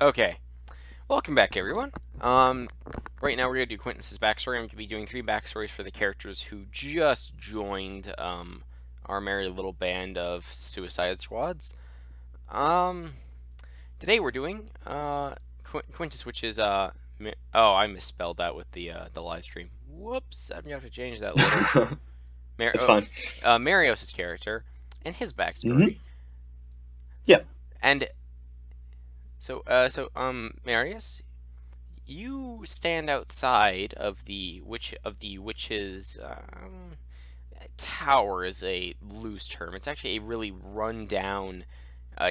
Okay, welcome back, everyone. Right now we're gonna do Quintus's backstory. I'm gonna be doing 3 backstories for the characters who just joined our merry little band of Suicide Squads. Um, Today we're doing Quintus, which is oh, I misspelled that with the live stream. Whoops! I'm gonna have to change that later. Mar It's fine. Marios' character and his Hmm. backstory, Yeah. and Marius, you stand outside of the witch's tower is a loose term. It's actually a really run down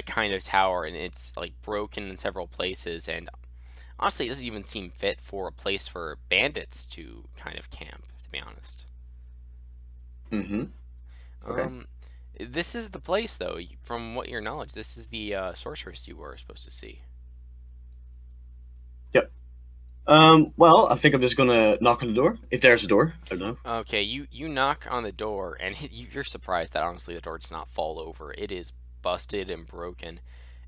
kind of tower, and it's like broken in several places. And honestly, it doesn't even seem fit for a place for bandits to kind of camp. To be honest, Hmm. Okay. um, this is the place, though. From what your knowledge, this is the sorceress you were supposed to see. Yep. Well, I think I'm just gonna knock on the door. If there's a door. I don't know. Okay, you knock on the door, and you're surprised that honestly the door does not fall over. It is busted and broken,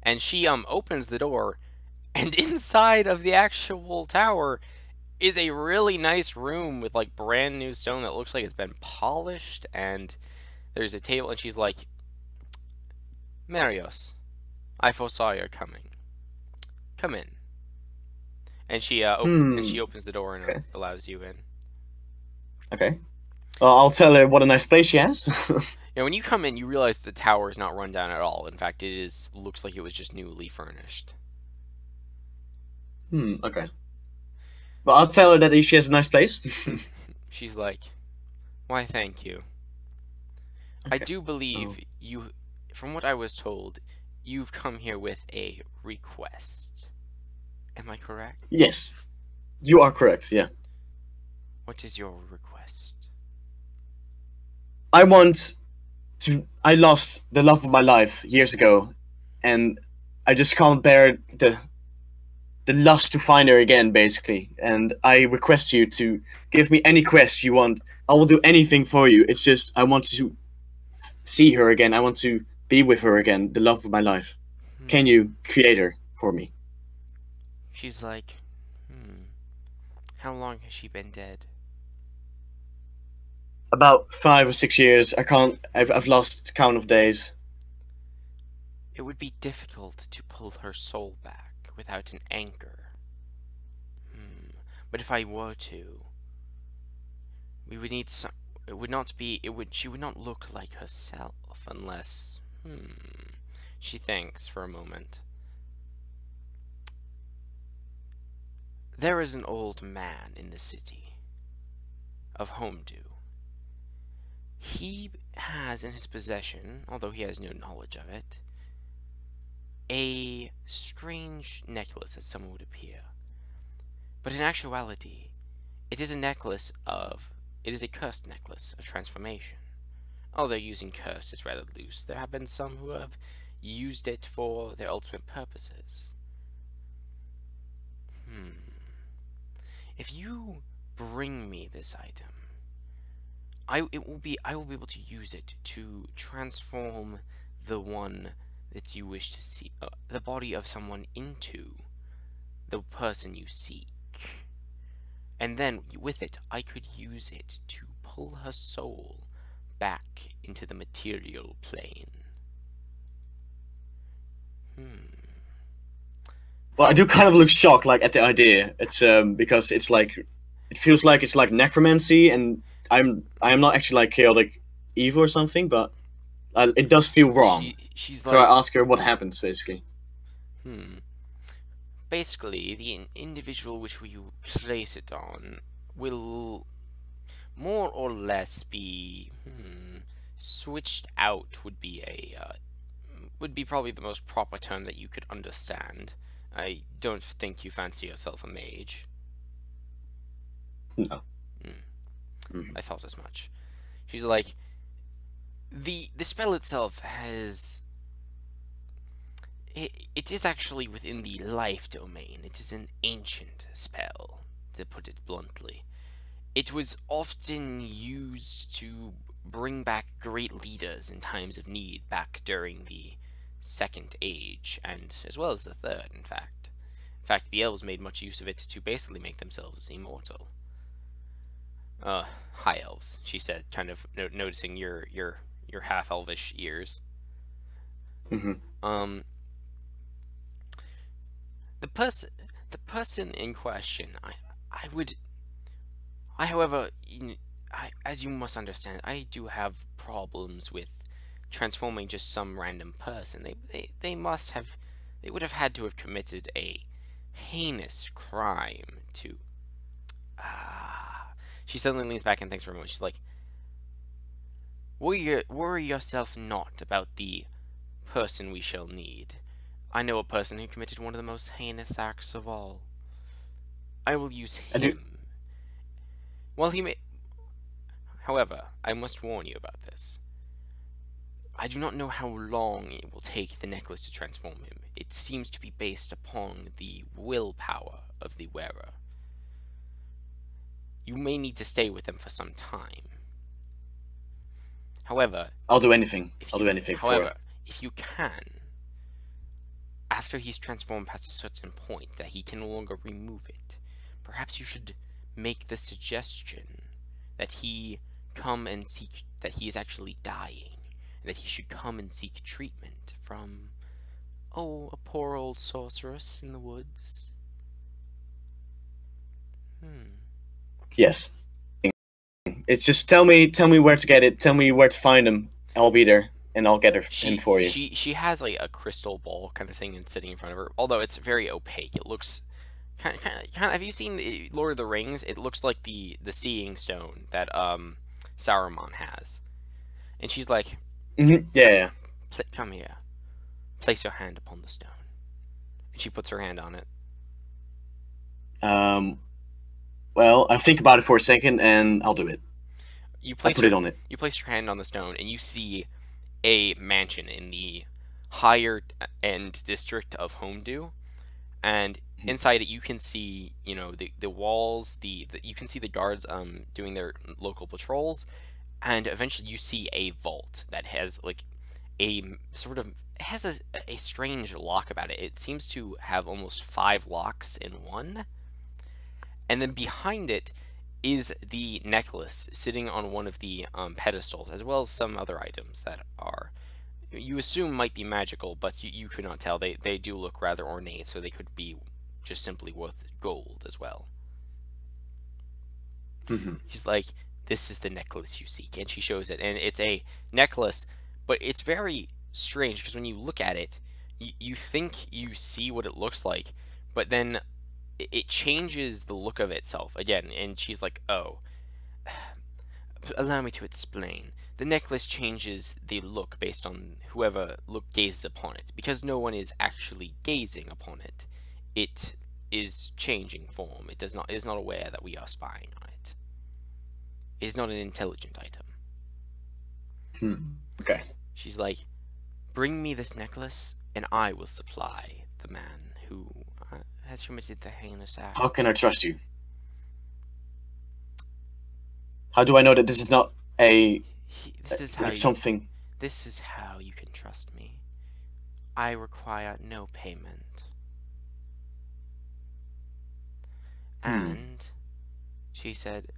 and she opens the door, and inside of the actual tower is a really nice room with like brand new stone that looks like it's been polished, and there's a table, and she's like, Marios, I foresaw your coming. Come in. And Hmm. she opens the door and Okay. allows you in. Okay. Well, I'll tell her what a nice place she has. You know, when you come in, you realize the tower is not run down at all. In fact, looks like it was just newly furnished. Okay. Well, I'll tell her that she has a nice place. She's like, "Why, thank you. I Okay. do Oh. believe you, from what I was told, you've come here with a request. Am I correct? Yes. You are correct. Yeah. What is your request?" I want to. I lost the love of my life years ago, and I just can't bear the lust to find her again, basically. And I request you to give me any quest you want. I will do anything for you. It's just I want to see her again. I want to be with her again, the love of my life. Can Hmm. you create her for me? She's like, how long has she been dead? About 5 or 6 years. I can't. I've lost count of days. It would be difficult to pull her soul back without an anchor. Hmm. But if I were to, we would need some. It would not be. It would. She would not look like herself unless. She thinks for a moment. There is an old man in the city of Homedew. He has in his possession, although he has no knowledge of it, a strange necklace, as some would appear. But in actuality, it is a necklace of. It is a cursed necklace of transformation. Although using cursed is rather loose, there have been some who have used it for their ultimate purposes. Hmm. If you bring me this item, I will be able to use it to transform the one that you wish to see, the body of someone into the person you seek. And then with it, I could use it to pull her soul back into the material plane. Hmm. Well, I How do kind of look shocked, like at the idea. It's because it's like it feels like it's like necromancy, and I am not actually like chaotic evil or something, but it does feel wrong. she's So like, I ask her what happens, basically. hmm. Basically, the individual which we place it on will more or less be switched out. Would be probably the most proper term that you could understand. I don't think you fancy yourself a mage. No. Hmm, Mhm. I thought as much. She's like, the spell itself has it is actually within the life domain. It is an ancient spell, to put it bluntly. It was often used to bring back great leaders in times of need back during the Second Age, and as well as the Third, in fact. In fact, the elves made much use of it to basically make themselves immortal. High elves, she said, kind of noticing your half-elvish ears. Mm-hmm. Um, the person in question, however, as you must understand, I do have problems with transforming just some random person. They would have had to have committed a heinous crime to. She suddenly leans back and thinks for a moment. She's like, worry yourself not about the person we shall need. I know a person who committed one of the most heinous acts of all. I will use And you, him. While he may. However, I must warn you about this. I do not know how long it will take the necklace to transform him. It seems to be based upon the willpower of the wearer. You may need to stay with them for some time. However, I'll do anything. I'll do anything for it. If you can, after he's transformed past a certain point that he can no longer remove it, perhaps you should make the suggestion that he come and seek, that he is actually dying, and that he should come and seek treatment from, a poor old sorceress in the woods. Yes. It's just tell me where to get it. Tell me where to find him. I'll be there, and I'll get him for you. She has like a crystal ball kind of thing and sitting in front of her. Although it's very opaque, it looks kind of. Have you seen Lord of the Rings? It looks like the seeing stone that Saruman has. And she's like, Yeah. Come here. Place your hand upon the stone. And she puts her hand on it. Well, I'll think about it for a second, and I'll do it. Put it on it. You place your hand on the stone, and you see a mansion in the higher end district of Homedew, and inside it you can see, the walls, you can see the guards doing their local patrols, and eventually you see a vault that has like a sort of a strange lock about it. It seems to have almost 5 locks in one. And then behind it is the necklace sitting on one of the pedestals, as well as some other items that are, you assume might be magical, but you could not tell. They do look rather ornate, so they could be just simply worth gold as well. She's like, this is the necklace you seek, and she shows it. And it's a necklace, but it's very strange, because when you look at it, you think you see what it looks like, but then it changes the look of itself again. And she's like, oh, allow me to explain. The necklace changes the look based on whoever gazes upon it, because no one is actually gazing upon it. It is changing form. It is not aware that we are spying on it. It is not an intelligent item. Okay. She's like, bring me this necklace, and I will supply the man who has committed the heinous act. How can I trust you? How do I know that this is not something? This is how you can trust me. I require no payment. And she said,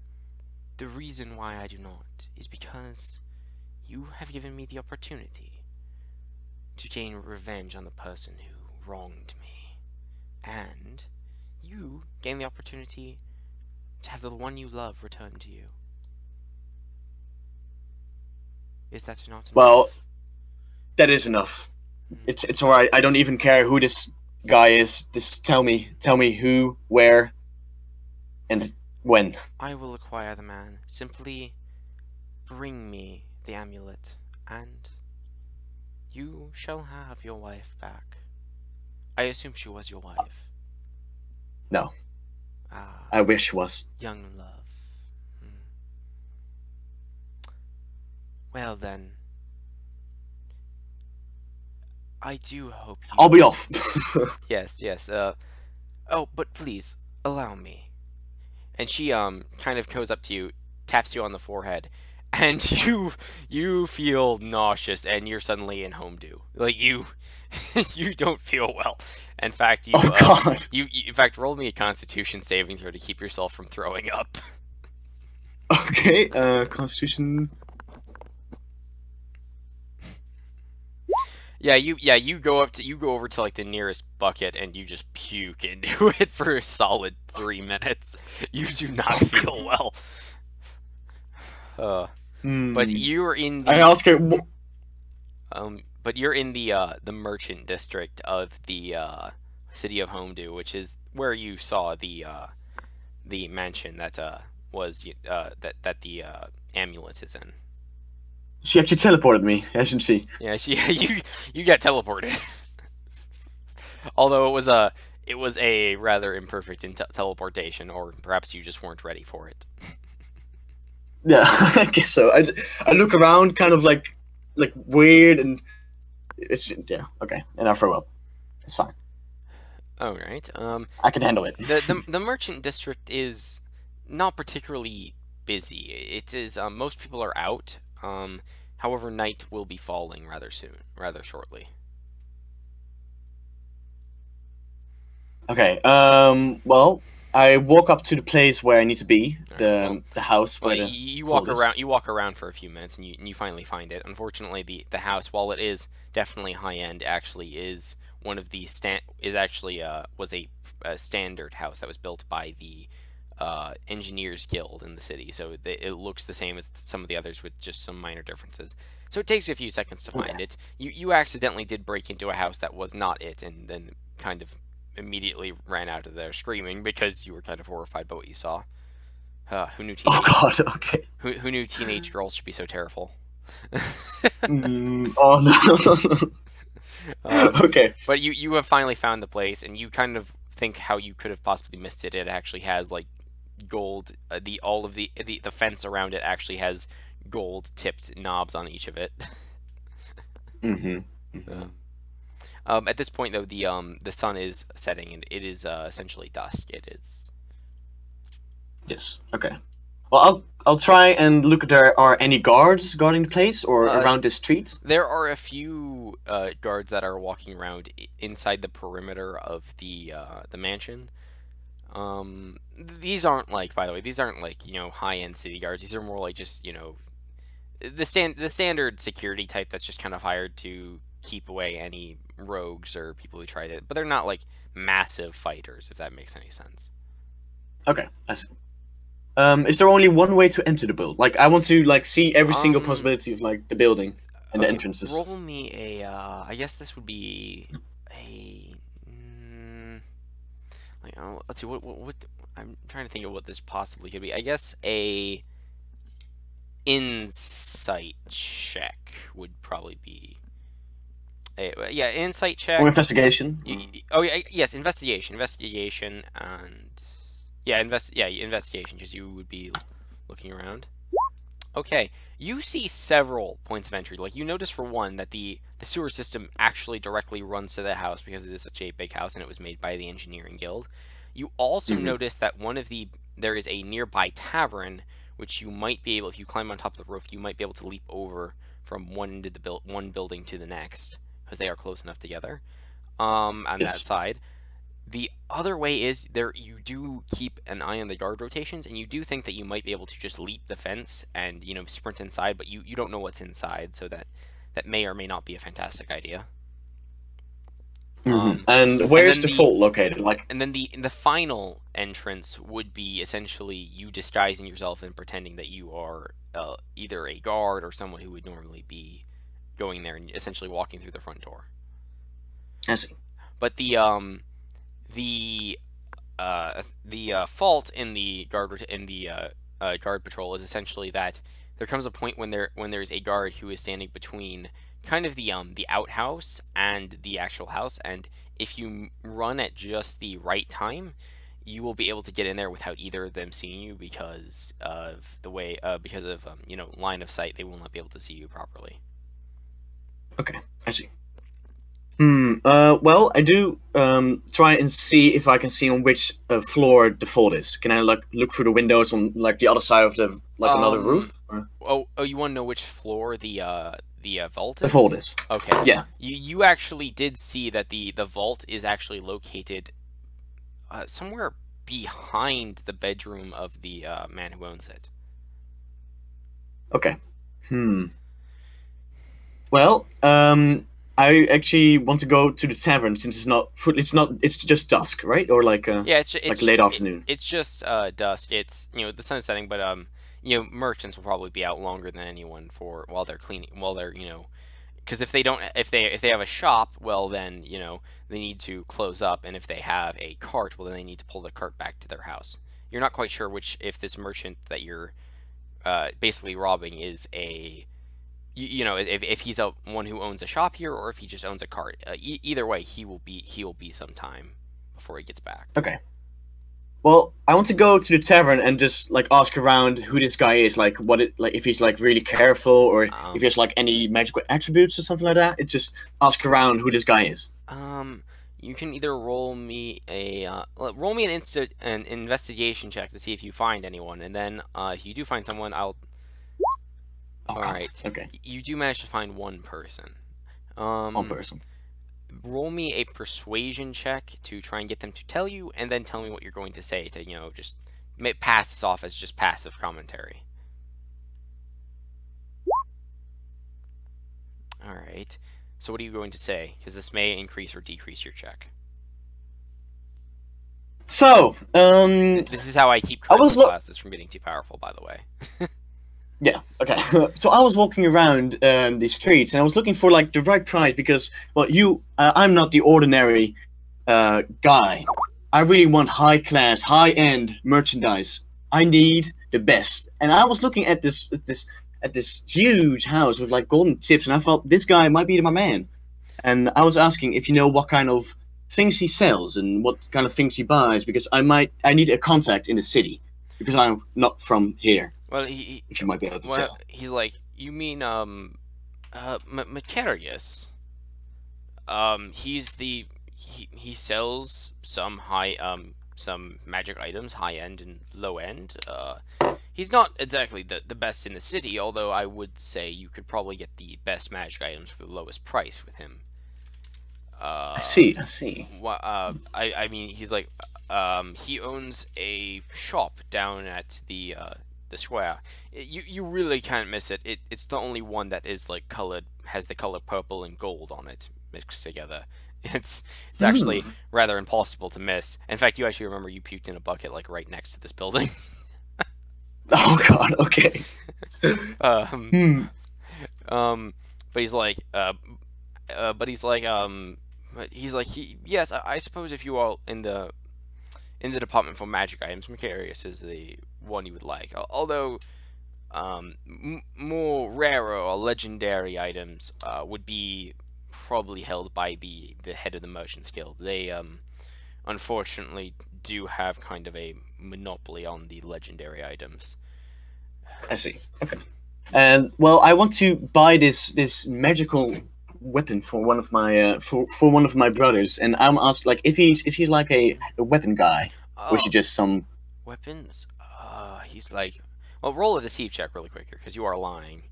the reason why I do not is because you have given me the opportunity to gain revenge on the person who wronged me. And you gain the opportunity to have the one you love returned to you. Is that not enough? Well, that is enough. It's alright. I don't even care who this guy is. Just tell me who, where, and when. I will acquire the man. Simply bring me the amulet, and you shall have your wife back. I assume she was your wife. No. I wish she was. Young love. Well then, I do hope you... I'll be off. Yes. Oh, but please, allow me. And she kind of goes up to you, taps you on the forehead, and you feel nauseous, and you're suddenly in Homedew. Like you don't feel well. In fact, Oh God. you in fact rolled me a Constitution saving throw to keep yourself from throwing up. Okay. Constitution. Yeah, you go over to like the nearest bucket and you just puke into it for a solid 3 minutes. You do not Oh feel God. well. Uh, but Hmm. you're in I the ask her. the merchant district of the city of Homedew, which is where you saw the mansion that was that the amulet is in. She actually teleported me, as you can see. Yeah, you got teleported. Although it was a rather imperfect teleportation, or perhaps you just weren't ready for it. Yeah, I guess so. I look around, kind of like weird, and it's yeah okay, and I throw up. It's fine. All right. I can handle it. The merchant district is not particularly busy. It is most people are out. However, night will be falling rather soon, rather shortly. Okay. Well, I walk up to the place where I need to be, All right. Well, the house well, where the you walk vault is. around. You walk around for a few minutes, and you finally find it. Unfortunately, the house, while it is definitely high end, actually is one of the is actually was a standard house that was built by the engineers guild in the city. So it looks the same as some of the others with just some minor differences. So it takes you a few seconds to find Okay. it. You accidentally did break into a house that was not it, and then kind of immediately ran out of there screaming because you were kind of horrified by what you saw. Who knew Oh teenage God. Okay. who knew teenage girls should be so terrible? Oh no. Okay. But you have finally found the place, and you kind of think how you could have possibly missed it. It actually has like gold. The all of the fence around it actually has gold tipped knobs on each of it. Mm-hmm. Uh, Mm-hmm. at this point, though, the sun is setting, and it is essentially dusk. It is. Yes. Okay. Well, I'll try and look if there are any guards guarding the place or Uh, around this street. There are a few guards that are walking around inside the perimeter of the mansion. These aren't like, by the way, these aren't like high-end city guards. These are more like just the standard security type that's just kind of hired to keep away any rogues or people who try to. But they're not like massive fighters, if that makes any sense. Okay. I see. Is there only one way to enter the build? Like, I want to see every single possibility of like the building and the Okay, entrances. roll me a. I guess this would be a. Like, let's see what I'm trying to think of what this possibly could be. I guess a insight check would probably be. Yeah, insight check. Or investigation. Oh yeah, yes, investigation, and yeah, investigation, because you would be looking around. Okay, you see several points of entry. Like, you notice for one that the sewer system actually directly runs to the house because it is such a big house and it was made by the engineering guild. You also Mhm. notice that there is a nearby tavern which you might be able, if you climb on top of the roof, you might be able to leap over from one end of the one building to the next because they are close enough together. On that Yes. side. The other way is you do keep an eye on the guard rotations, and you do think that you might be able to just leap the fence and sprint inside, but you don't know what's inside, so that may or may not be a fantastic idea. Mhm. Um, And and where's then the vault located? Like, and then the final entrance would be essentially you disguising yourself and pretending that you are either a guard or someone who would normally be going there and essentially walking through the front door. I see. But the fault in the guard patrol is essentially that there comes a point when there's a guard who is standing between kind of the outhouse and the actual house, and if you run at just the right time, you will be able to get in there without either of them seeing you because of the way because of line of sight. They will not be able to see you properly. Okay, I see. Well, I do try and see if I can see on which floor the vault is. Can I look through the windows on the other side of the another roof? Oh, you want to know which floor the vault The vault is? is. Okay. Yeah. You actually did see that the vault is actually located somewhere behind the bedroom of the man who owns it. Okay. Hmm. Well, I actually want to go to the tavern since it's not food. It's not. It's just dusk, right? Or Yeah, like late afternoon. it's just dusk. It's the sun's setting, but merchants will probably be out longer than anyone for while they're cleaning while they're because if they have a shop, well then they need to close up, and if they have a cart, well then they need to pull the cart back to their house. You're not quite sure which if this merchant that you're basically robbing is a if he's a one who owns a shop here or if he just owns a cart. Either way, he will be some time before he gets back. Okay. Well, I want to go to the tavern and just like ask around who this guy is, like what it like if he's like really careful or if he has like any magical attributes or something like that. It just ask around who this guy is. You can either roll me an investigation check to see if you find anyone, and then if you do find someone, I'll. Oh, All God. right. Okay. You do manage to find one person. One person. Roll me a persuasion check to try and get them to tell you, and then tell me what you're going to say to just pass this off as just passive commentary. All right. So what are you going to say? Because this may increase or decrease your check. So, This is how I keep critical classes from getting too powerful, by the way. Yeah, okay. So I was walking around the streets and I was looking for like the right price because, well, I'm not the ordinary guy. I really want high class, high end merchandise. I need the best. And I was looking at this huge house with like golden tips, and I thought this guy might be my man. And I was asking if you know what kind of things he sells and what kind of things he buys because I need a contact in the city because I'm not from here. Well, if you might be able to tell. He's like, you mean Macarius? He sells some some magic items, high end and low end. He's not exactly the best in the city, although I would say you could probably get the best magic items for the lowest price with him. I see. I mean, he's like, he owns a shop down at the square. You really can't miss it. It's the only one that is like colored, has the color purple and gold on it mixed together. It's actually rather impossible to miss. In fact, you actually remember you puked in a bucket like right next to this building. Oh God. Okay. But he's like, yes, I suppose if you are in the department for magic items, Macarius is the one you would like. Although, more rarer or legendary items would be probably held by the head of the Merchants Guild. They, unfortunately, do have kind of a monopoly on the legendary items. I see. Okay. And well, I want to buy this magical weapon for one of my for one of my brothers, and I'm asked like if is he like a weapon guy, or is he just some weapons? He's like, well, roll a deceive check really quick here because you are lying.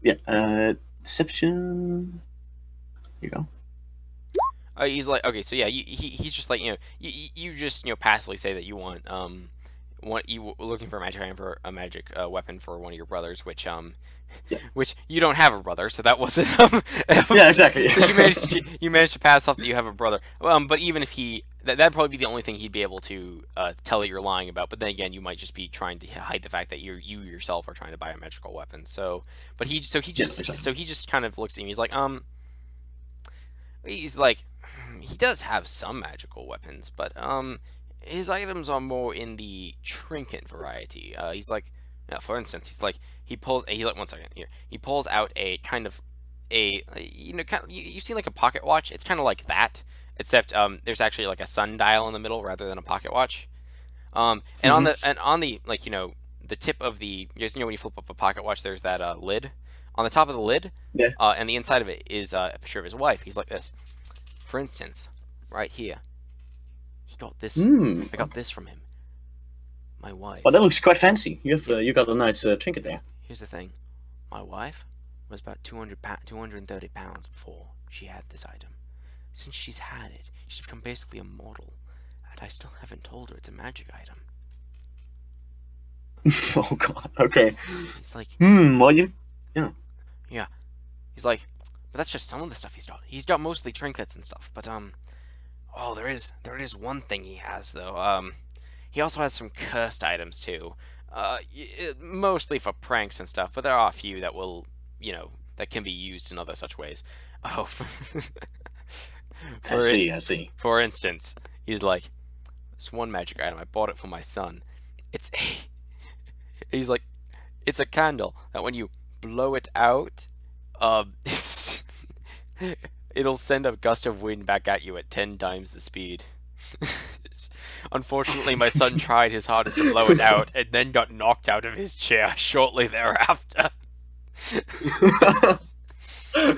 Yeah. Deception. Here you go. He's like, okay, so yeah, he's just like you just passively say that you want you looking for a magic item for a magic weapon for one of your brothers, which which you don't have a brother, so that wasn't yeah, exactly. So you managed to pass off that you have a brother. But even if that'd probably be the only thing he'd be able to tell that you're lying about. But then again, you might just be trying to hide the fact that you yourself are trying to buy a magical weapon. So, but he just kind of looks at you. He's like, he does have some magical weapons, but his items are more in the trinket variety. He's like, for instance, one second here. He pulls out a kind of you've seen like a pocket watch. It's kind of like that, except there's actually like a sundial in the middle rather than a pocket watch. And on the like the tip of the when you flip up a pocket watch, there's that lid. On the top of the lid, and the inside of it is a picture of his wife. He's like this. For instance, right here. He got this. I got this from him. My Well, wife. that looks quite fancy. You got a nice trinket there. Here's the thing. My wife was about 230 pounds before she had this item. Since she's had it, she's become basically a model, and I still haven't told her it's a magic item. Oh god. Okay. He's like, Well, yeah. yeah. He's like, but that's just some of the stuff he's got. He's got mostly trinkets and stuff, but oh, there is one thing he has though. He also has some cursed items too. Mostly for pranks and stuff, but there are a few that will, that can be used in other such ways. Oh, I see. I see. for instance, he's like, this one magic item, I bought it for my son. It's a, he's like, it's a candle that when you blow it out, it's, it'll send a gust of wind back at you at 10 times the speed. Unfortunately, my son tried his hardest to blow it out and then got knocked out of his chair shortly thereafter.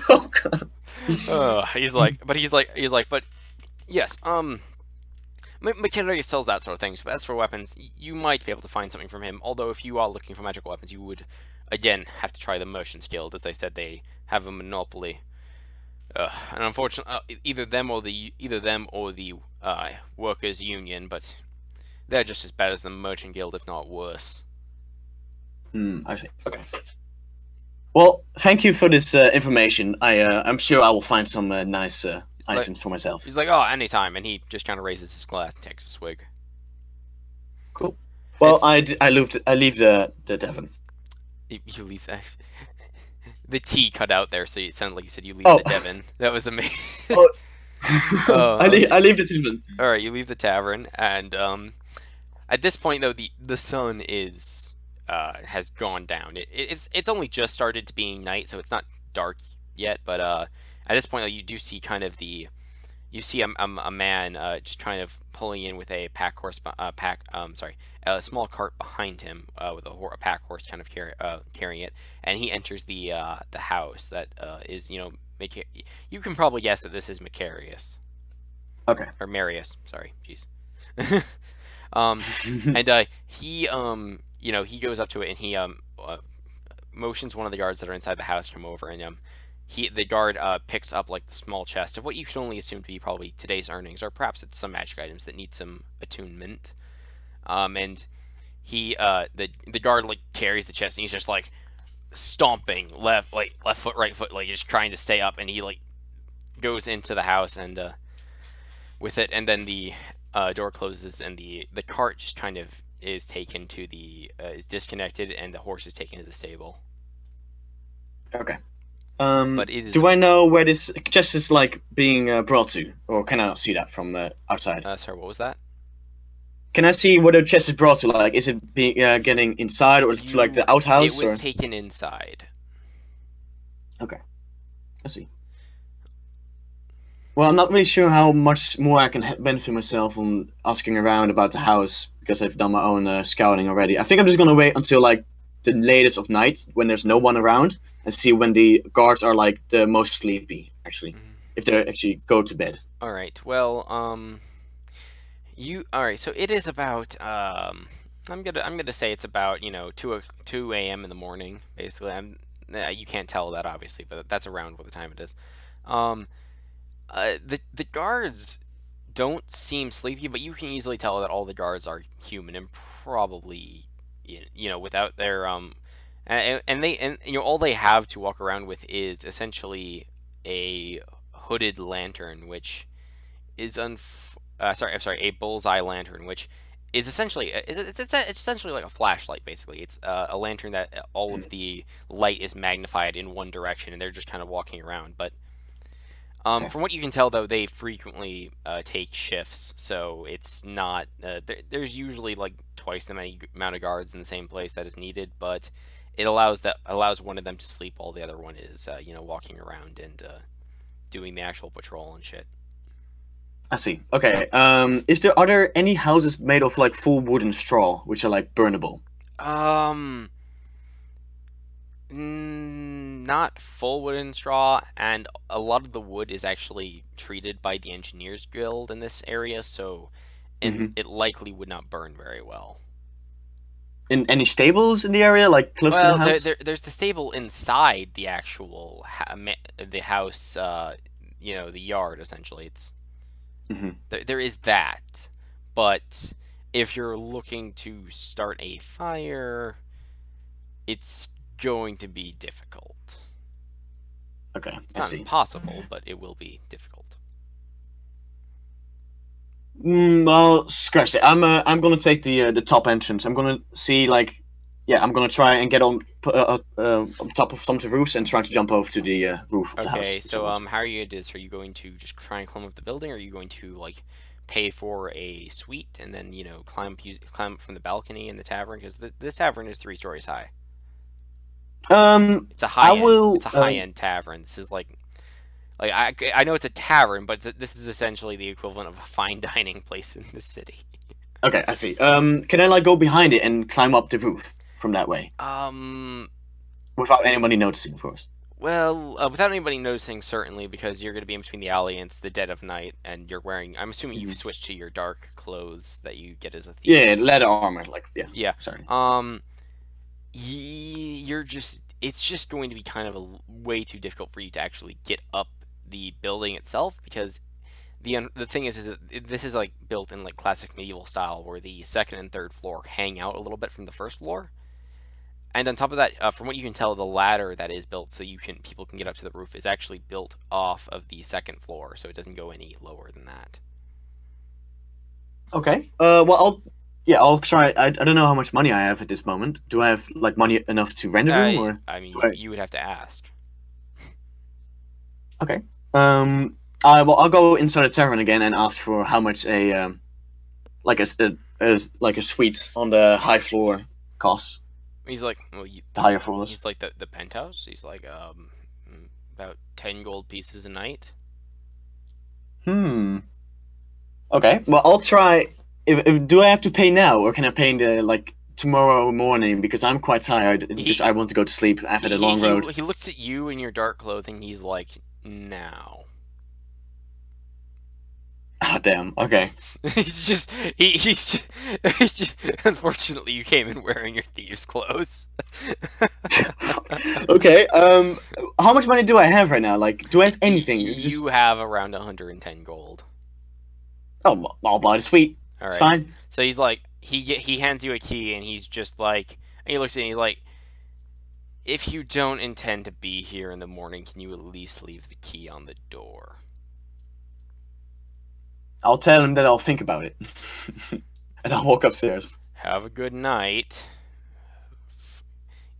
Oh god. But yes, Mercenary sells that sort of things, but as for weapons, you might be able to find something from him, although if you are looking for magical weapons, you would, again, have to try the Merchants Guild. As I said, they have a monopoly. And unfortunately, either them or the Workers' Union, but they're just as bad as the Merchant Guild, if not worse. I see. Okay. Well, thank you for this information. I'm sure I will find some nice items for myself. He's like, oh, anytime, and he just kind of raises his glass and takes a swig. Cool. Well, I leave the tavern. You leave that. The T cut out there, so it sounded like you said you leave Oh. the Devon. That was amazing. Oh. I Okay. leave the tavern. All right, you leave the tavern, and at this point though, the sun has gone down. It's only just started to being night, so it's not dark yet. But at this point, though, you do see kind of you see a man just kind of pulling in with a a small cart behind him with a pack horse kind of carrying it, and he enters the house that is you can probably guess that this is Macarius. Okay. Or Marius, sorry, jeez. And he goes up to it and he motions one of the guards that are inside the house to come over, and the guard picks up like the small chest of what you can only assume to be probably today's earnings, or perhaps it's some magic items that need some attunement. And the guard like carries the chest and he's just like stomping left foot, right foot, like just trying to stay up, and he like goes into the house and with it, and then the door closes and the cart just kind of is taken to is disconnected, and the horse is taken to the stable. Okay. But it is do I know where this chest is like being brought to, or can I not see that from outside? Sorry, what was that? Can I see where the chest is brought to? Like, is it being getting inside or to like the outhouse? It was or? taken inside. Okay, I see. Well, I'm not really sure how much more I can benefit myself on asking around about the house, because I've done my own scouting already. I think I'm just gonna wait until like the latest of night when there's no one around and see when the guards are like the most sleepy, actually, if they actually go to bed. All right. Well, all right. So it is about I'm gonna say it's about 2 a.m. in the morning. Basically, you can't tell that obviously, but that's around what the time it is. The guards don't seem sleepy, but you can easily tell that all the guards are human and probably without their all they have to walk around with is essentially a hooded lantern, which is a bullseye lantern, which is essentially it's essentially like a flashlight. Basically, it's a lantern that all of the light is magnified in one direction, and they're just kind of walking around. But from what you can tell, though, they frequently take shifts, so it's not there's usually like twice the amount of guards in the same place that is needed, but it allows one of them to sleep while the other one is walking around and doing the actual patrol and shit. I see. Okay. Are there any houses made of like full wood and straw, which are like burnable? Not full wood and straw, and a lot of the wood is actually treated by the Engineers Guild in this area, so it likely would not burn very well. In any stables in the area, like close to the Well, house? there's the stable inside the actual the house. You know, the yard essentially. Hmm. There is that, but if you're looking to start a fire, it's going to be difficult. Okay, It's I not see. impossible, but it will be difficult. Well, scratch it. I'm gonna take the top entrance. I'm gonna see like, yeah, I'm gonna try and get on top of some of the roofs and try to jump over to the roof of the house. Okay, so how are you gonna do this? Are you going to just try and climb up the building, or are you going to like pay for a suite and then climb up from the balcony in the tavern? Because this tavern is 3 stories high. Um, It's a I high end. will. It's a high end tavern. This is like I know it's a tavern, but this is essentially the equivalent of a fine dining place in the city. Okay, I see. Can I like go behind it and climb up the roof from that way Um, without anybody noticing, of course? well, without anybody noticing, certainly, because you're going to be in between the alley and it's the dead of night, and you're wearing. I'm assuming you've Mhm. switched to your dark clothes that you get as a thief. Yeah, leather armor. Like, yeah. Yeah. Sorry. You're just. It's just going to be kind of way too difficult for you to actually get up the building itself because the thing is that this is like built in like classic medieval style where the second and third floor hang out a little bit from the first floor. And on top of that, from what you can tell, the ladder that is built so people can get up to the roof is actually built off of the second floor, so it doesn't go any lower than that. Okay. Well, I'll try. I don't know how much money I have at this moment. Do I have like money enough to rent a room, or I mean, do I? you would have to ask. Okay. I'll go inside the tavern again and ask for how much like like a suite on the high floor costs. He's like, The higher floors. he's like the penthouse. He's like, about 10 gold pieces a night. Hmm. Okay. Well, I'll try. If do I have to pay now, or can I pay in the like tomorrow morning? Because I'm quite tired. He I want to go to sleep after the long road. he looks at you in your dark clothing. He's like, now. Ah, damn. Okay. He's just unfortunately you came in wearing your thieves clothes. Okay. How much money do I have right now? Like, do I have anything? You have around 110 gold. Oh, well, I'll buy the suite. All It's right. fine. So he's like he hands you a key and he's just like and he looks at you and he's like, if you don't intend to be here in the morning, can you at least leave the key on the door? I'll tell him that I'll think about it, and I'll walk upstairs. Have a good night.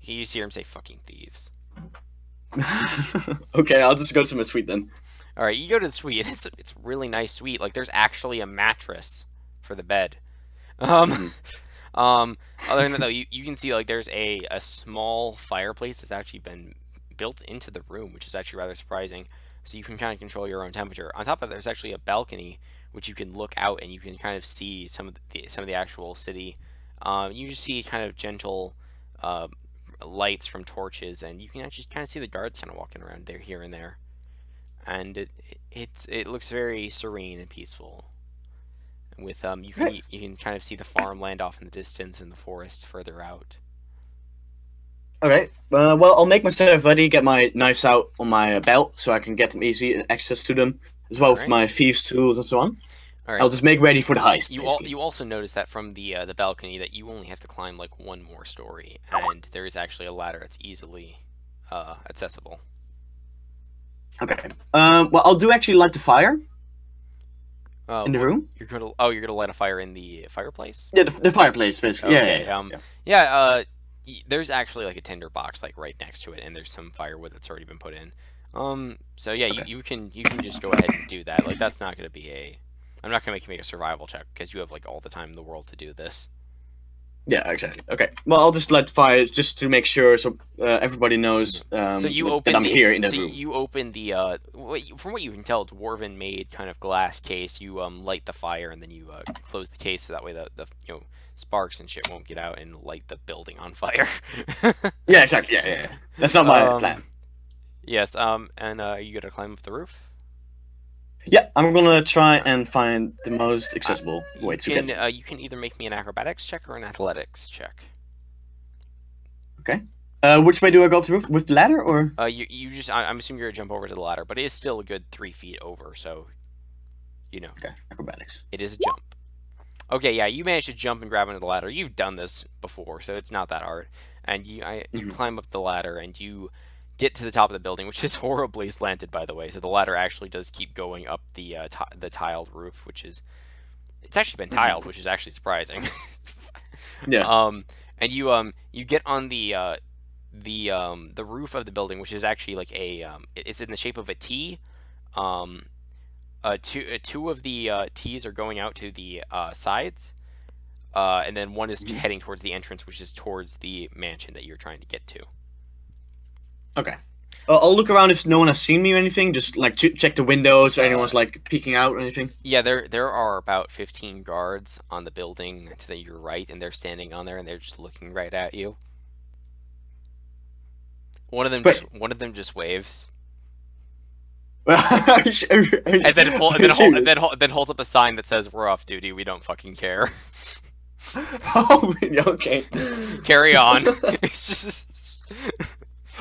You just hear him say fucking thieves. Okay, I'll just go to my suite then. All right, you go to the suite. And it's a really nice suite. Like there's actually a mattress for the bed. Um, Mhm. other than that, though, you can see like there's a small fireplace that's actually been built into the room, which is actually rather surprising. So you can kind of control your own temperature. On top of that, there's actually a balcony which you can look out and you can kind of see some of the actual city. You just see kind of gentle uh, lights from torches, and you can actually kind of see the guards kind of walking around there here and there. And it looks very serene and peaceful. With Okay. you can kind of see the farmland off in the distance and the forest further out. Okay. Well, I'll make myself ready. Get my knives out on my belt so I can get them easy access to them, as well All with right, my thieves' tools and so on. all I'll right. just make ready for the heist, basically. You also notice that from the balcony that you only have to climb like one more story, and there is actually a ladder that's easily accessible. Okay. Well, I'll do actually light the fire in the room. You're gonna light a fire in the fireplace. Yeah, the fireplace, basically. Yeah, Okay. yeah. Yeah. There's actually like a tinder box like right next to it, and there's some firewood that's already been put in. So yeah, Okay. you can just go ahead and do that. Like that's not gonna be a. I'm not gonna make you make a survival check because you have like all the time in the world to do this. Yeah, exactly. Okay. Well, I'll just light the fire just to make sure so everybody knows So you like, that open I'm here in the so room. you open the from what you can tell, dwarven made kind of glass case. You light the fire and then you close the case so that way the sparks and shit won't get out and light the building on fire. Yeah, exactly. Yeah. That's not my plan. Yes. And are you gonna climb up the roof? Yeah, I'm gonna try and find the most accessible way to get. You can either make me an acrobatics check or an athletics check. Okay. Which way do I go up the roof? With the ladder, or? You just I'm assuming you're gonna jump over to the ladder, but it is still a good 3 feet over, so you know. Okay, acrobatics. It is a jump. Okay, yeah, you managed to jump and grab onto the ladder. You've done this before, so it's not that hard. And you climb up the ladder and you get to the top of the building, which is horribly slanted, by the way. So the ladder actually does keep going up the tiled roof, which is it's actually been tiled, which is actually surprising. Yeah. And you get on the roof of the building, which is actually like it's in the shape of a T. Two of the T's are going out to the sides, and then one is heading towards the entrance, which is towards the mansion that you're trying to get to. Okay. I'll look around if no one has seen me or anything. Just like check the windows. If anyone's like peeking out or anything. Yeah, there are about 15 guards on the building to your right, and they're standing on there, and they're just looking right at you. One of them just waves. And then holds up a sign that says, "We're off duty. We don't fucking care." Oh, okay. Carry on. It's just.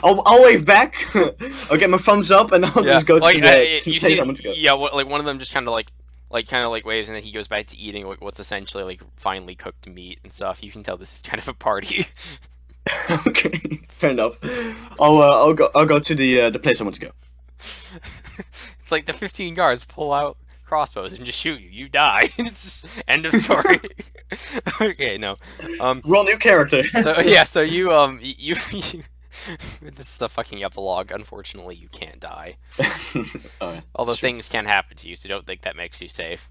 I'll wave back. I'll get my thumbs up, and I'll just go to the place I'm to go. Yeah, like one of them just kind of like waves, and then he goes back to eating what's essentially like finely cooked meat and stuff. You can tell this is kind of a party. Okay, fair enough. I'll go to the place I want to go. It's like the 15 guards pull out crossbows and just shoot you. You die. It's end of story. Okay, no. Roll new character. So yeah, so you this is a fucking epilogue. Unfortunately, you can't die. Although things can happen to you, so don't think that makes you safe.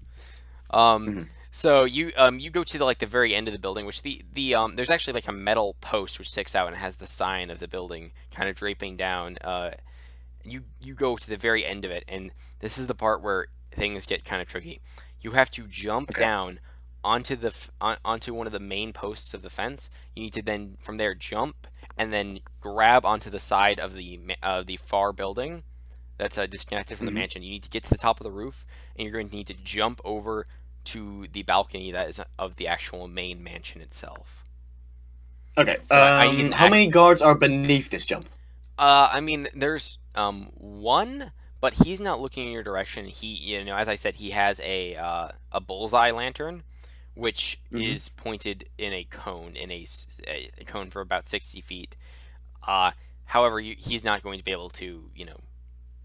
So you go to the very end of the building, which there's actually like a metal post which sticks out and has the sign of the building kind of draping down. You go to the very end of it, and this is the part where things get kind of tricky. You have to jump down onto onto one of the main posts of the fence. You need to then from there jump and then grab onto the side of the far building that's disconnected from the mansion. You need to get to the top of the roof, and you're going to need to jump over to the balcony that is of the actual main mansion itself. Okay. So how many guards are beneath this jump? I mean, there's one, but he's not looking in your direction. He, as I said, he has a bullseye lantern, which is pointed in a cone, a cone for about 60 feet. However, he's not going to be able to,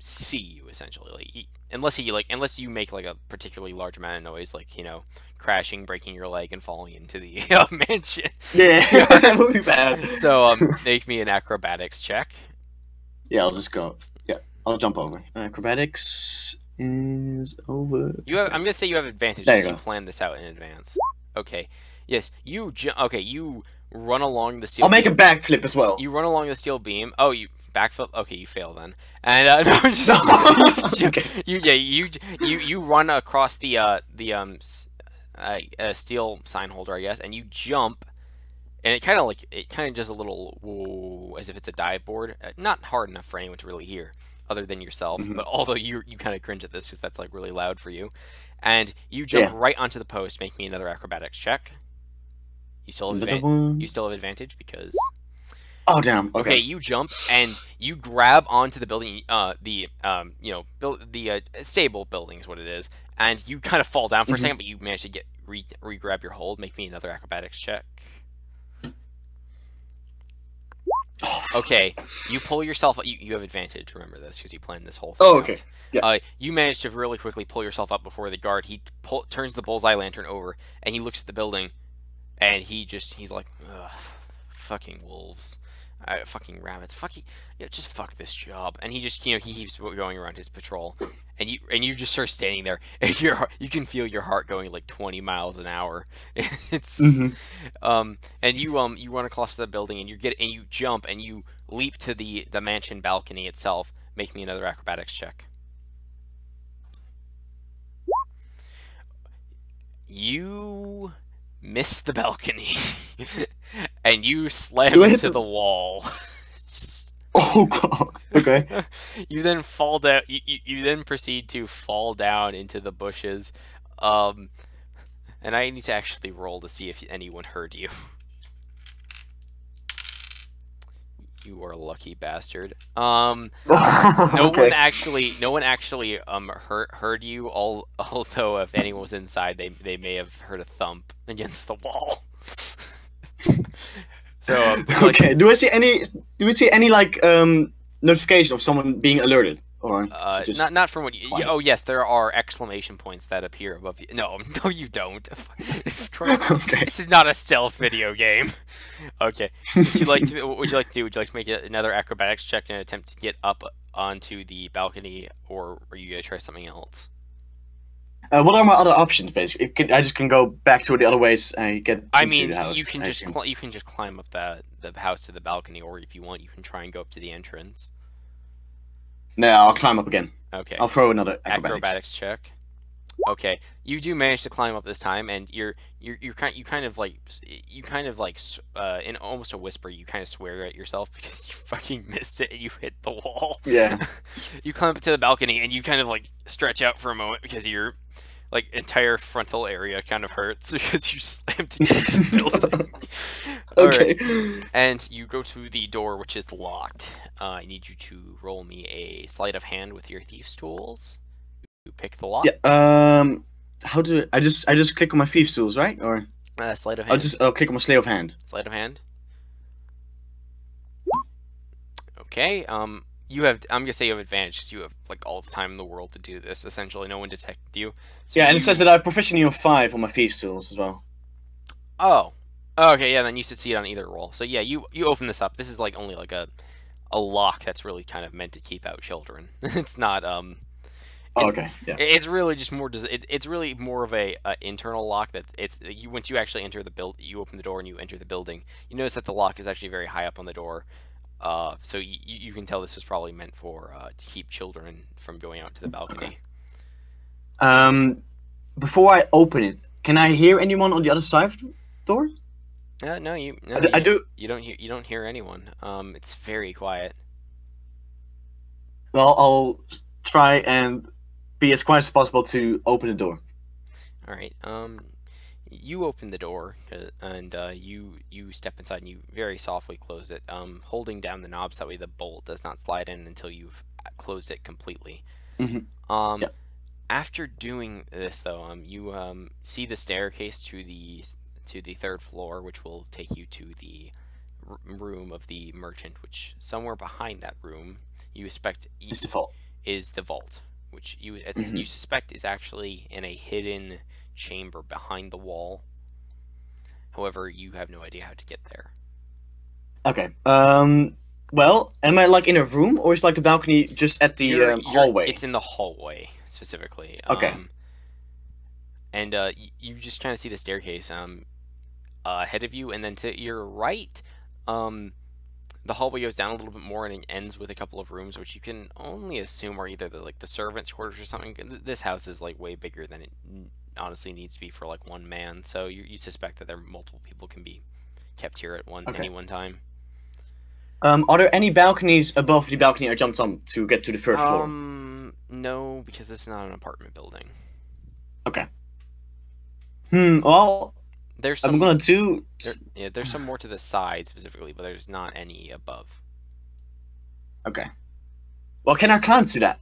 see you essentially, unless you make like a particularly large amount of noise, like crashing, breaking your leg, and falling into the mansion. Yeah, that would be bad. So make me an acrobatics check. Yeah, I'll just go. Yeah, I'll jump over. Acrobatics is over. I'm gonna say you have advantage because you planned this out in advance. Okay. Yes, you run along the steel. I'll make a backflip as well. You run along the steel beam. Oh, you backflip. Okay, you fail then. And no, just Okay. You run across the steel sign holder, I guess, and you jump. And it kind of does a little whoa, as if it's a dive board. Not hard enough for anyone to really hear, other than yourself. But although you kind of cringe at this because that's like really loud for you, and you jump right onto the post. Make me another acrobatics check. You still have advantage because. Oh damn! Okay, you jump and you grab onto the building. The stable building is what it is, and you kind of fall down for a second, but you manage to re-grab your hold. Make me another acrobatics check. Okay, you pull yourself. You have advantage. Remember this because you planned this whole thing. Oh, okay. Yeah. You managed to really quickly pull yourself up before the guard. He turns the bullseye lantern over and he looks at the building, and he's like, ugh, fucking wolves, fucking rabbits, just fuck this job. And he just he keeps going around his patrol, and you just start standing there, and you can feel your heart going like 20 miles an hour. It's and you run across the building, and you jump and you leap to the mansion balcony itself. Make me another acrobatics check. You miss the balcony, and you slam into the wall. Oh god. Okay. You then fall down. You then proceed to fall down into the bushes, and I need to actually roll to see if anyone heard you. You are a lucky bastard. No one Okay. actually heard you. Although if anyone was inside, they may have heard a thump against the wall. So would you like? Okay. Do we see any like notification of someone being alerted, or is it just Not from what you. quiet? Oh yes, there are exclamation points that appear above you. No, no, you don't. Okay. This is not a stealth video game. Okay. Would you like to? What would you like to do? Would you like to make another acrobatics check in an attempt to get up onto the balcony, or are you gonna try something else? What are my other options? Basically, I just can go back to the other ways and get I into mean, the house. you can just you can just climb up the house to the balcony, or if you want, you can try and go up to the entrance. No, I'll climb up again. Okay. I'll throw another Acrobatics check. Okay, you do manage to climb up this time, and you kind of like in almost a whisper, you kind of swear at yourself because you fucking missed it and you hit the wall. Yeah. You climb up to the balcony and you kind of like stretch out for a moment because your like entire frontal area kind of hurts because you slammed against the building. Okay. Alright. And you go to the door, which is locked. I need you to roll me a sleight of hand with your thieves' tools. You pick the lock. Yeah. How do I just click on my thieves tools, right? Or Sleight of hand. I'll click on my sleight of hand. Sleight of hand. Okay. You have. I'm gonna say you have advantage because you have like all the time in the world to do this. Essentially, no one detected you. So Yeah, and it says that I have proficiency of 5 on my thieves tools as well. Oh. Okay. Yeah. Then you succeed on either roll. So yeah, you open this up. This is like only like a lock that's really kind of meant to keep out children. It's not Oh, okay. Yeah. It's really just more. It's really more of a internal lock that it's you. Once you actually enter the you open the door and you enter the building. You notice that the lock is actually very high up on the door. So you can tell this was probably meant for to keep children from going out to the balcony. Okay. Before I open it, can I hear anyone on the other side of the door? No, I do. You don't hear anyone. It's very quiet. Well, I'll try and be as quiet as possible to open the door. All right. You open the door and you step inside and you very softly close it, holding down the knobs, that way the bolt does not slide in until you've closed it completely. Mm-hmm. Yeah. After doing this, though, you see the staircase to the 3rd floor, which will take you to the room of the merchant, which somewhere behind that room you expect It's the vault. is the vault, which you Mm-hmm. you suspect is actually in a hidden chamber behind the wall. However, you have no idea how to get there. Okay. Well, am I like in a room, or is like the balcony just at the hallway? It's in the hallway specifically. Okay. And you just kind of see the staircase ahead of you, and then to your right, the hallway goes down a little bit more, and it ends with a couple of rooms, which you can only assume are either the servants' quarters or something. This house is like way bigger than it honestly needs to be for like one man, so you suspect that there multiple people can be kept here at any one time. Are there any balconies above the balcony I jumped on to get to the 3rd floor? No, because this is not an apartment building. Okay. Well, there's some, I'm gonna do. There's some more to the side specifically, but there's not any above. Okay. Well, can I climb to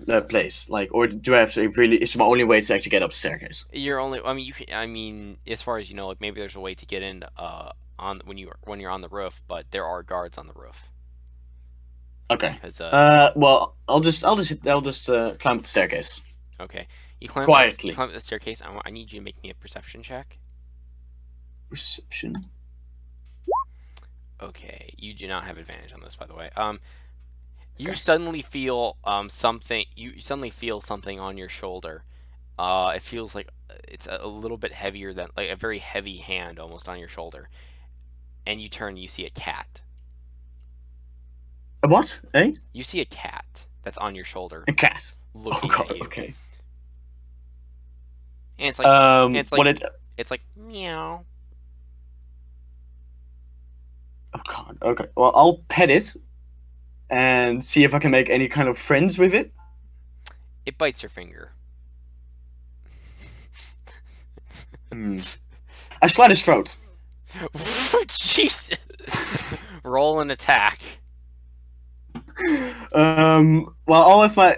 that place? Like, or do I have to really? It's my only way to actually get up the staircase. You're only. I mean, I mean, as far as you know, like maybe there's a way to get in on when you're on the roof, but there are guards on the roof. Okay. Well, I'll just climb up the staircase. Okay. You climb quietly. You climb up the staircase. I need you to make me a perception check. Perception. Okay. You do not have advantage on this, by the way. You suddenly feel something. You suddenly feel something on your shoulder. It feels like it's a little bit heavier than like a very heavy hand almost on your shoulder. And you turn. You see a cat. A what? Eh? You see a cat that's on your shoulder. A cat. Looking at you. Okay. And it's like it's like meow. Oh god. Okay. Well, I'll pet it and see if I can make any kind of friends with it. It bites your finger. I slit his throat. Jesus. Roll an attack. Well, all of my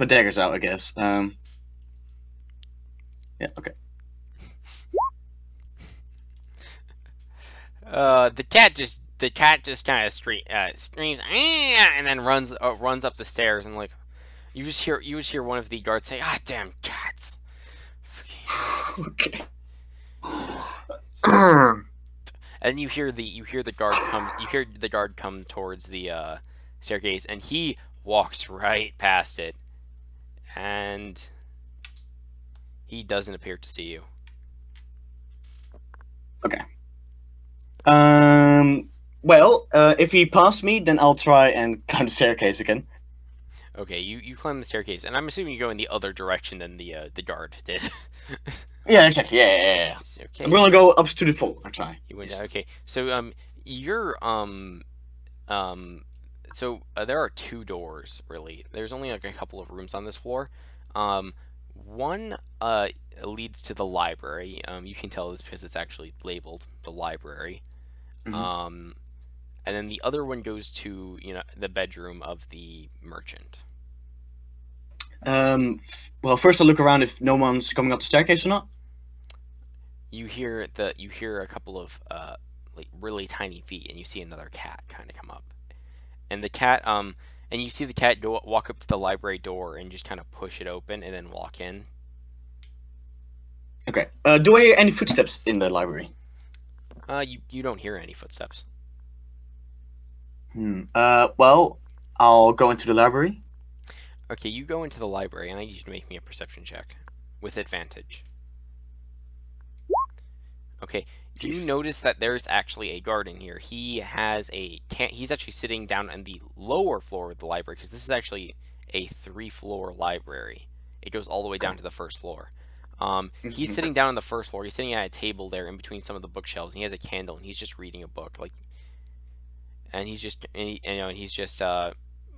daggers out, I guess. Yeah. Okay. The cat just kind of screams "Ah!" and then runs up the stairs, and like you just hear one of the guards say, "Ah, damn cats." Okay. And you hear the guard come towards the staircase, and he walks right past it, and he doesn't appear to see you. Okay. Well, if he passed me, then I'll try and climb the staircase again. Okay, you climb the staircase, and I'm assuming you go in the other direction than the guard did. Yeah, exactly. Yeah. Okay. I'm gonna go up to the floor. I'll try. You went down. Okay, so you're there are two doors really. There's only like a couple of rooms on this floor. One leads to the library. You can tell this because it's actually labeled the library. Mhm. And then the other one goes to the bedroom of the merchant. Well, first I'll look around if no one's coming up the staircase or not. You hear a couple of like really tiny feet, and you see another cat kind of come up, and you see the cat walk up to the library door and just kind of push it open and then walk in. Okay. Do I hear any footsteps in the library? You don't hear any footsteps. Well, I'll go into the library. Okay, you go into the library, and I need you to make me a perception check with advantage. Okay, you notice that there's actually a guard in here. He's actually sitting down on the lower floor of the library, because this is actually a 3-floor library. It goes all the way down to the first floor. He's sitting down on the first floor. He's sitting at a table there in between some of the bookshelves, and he has a candle, and he's just reading a book. And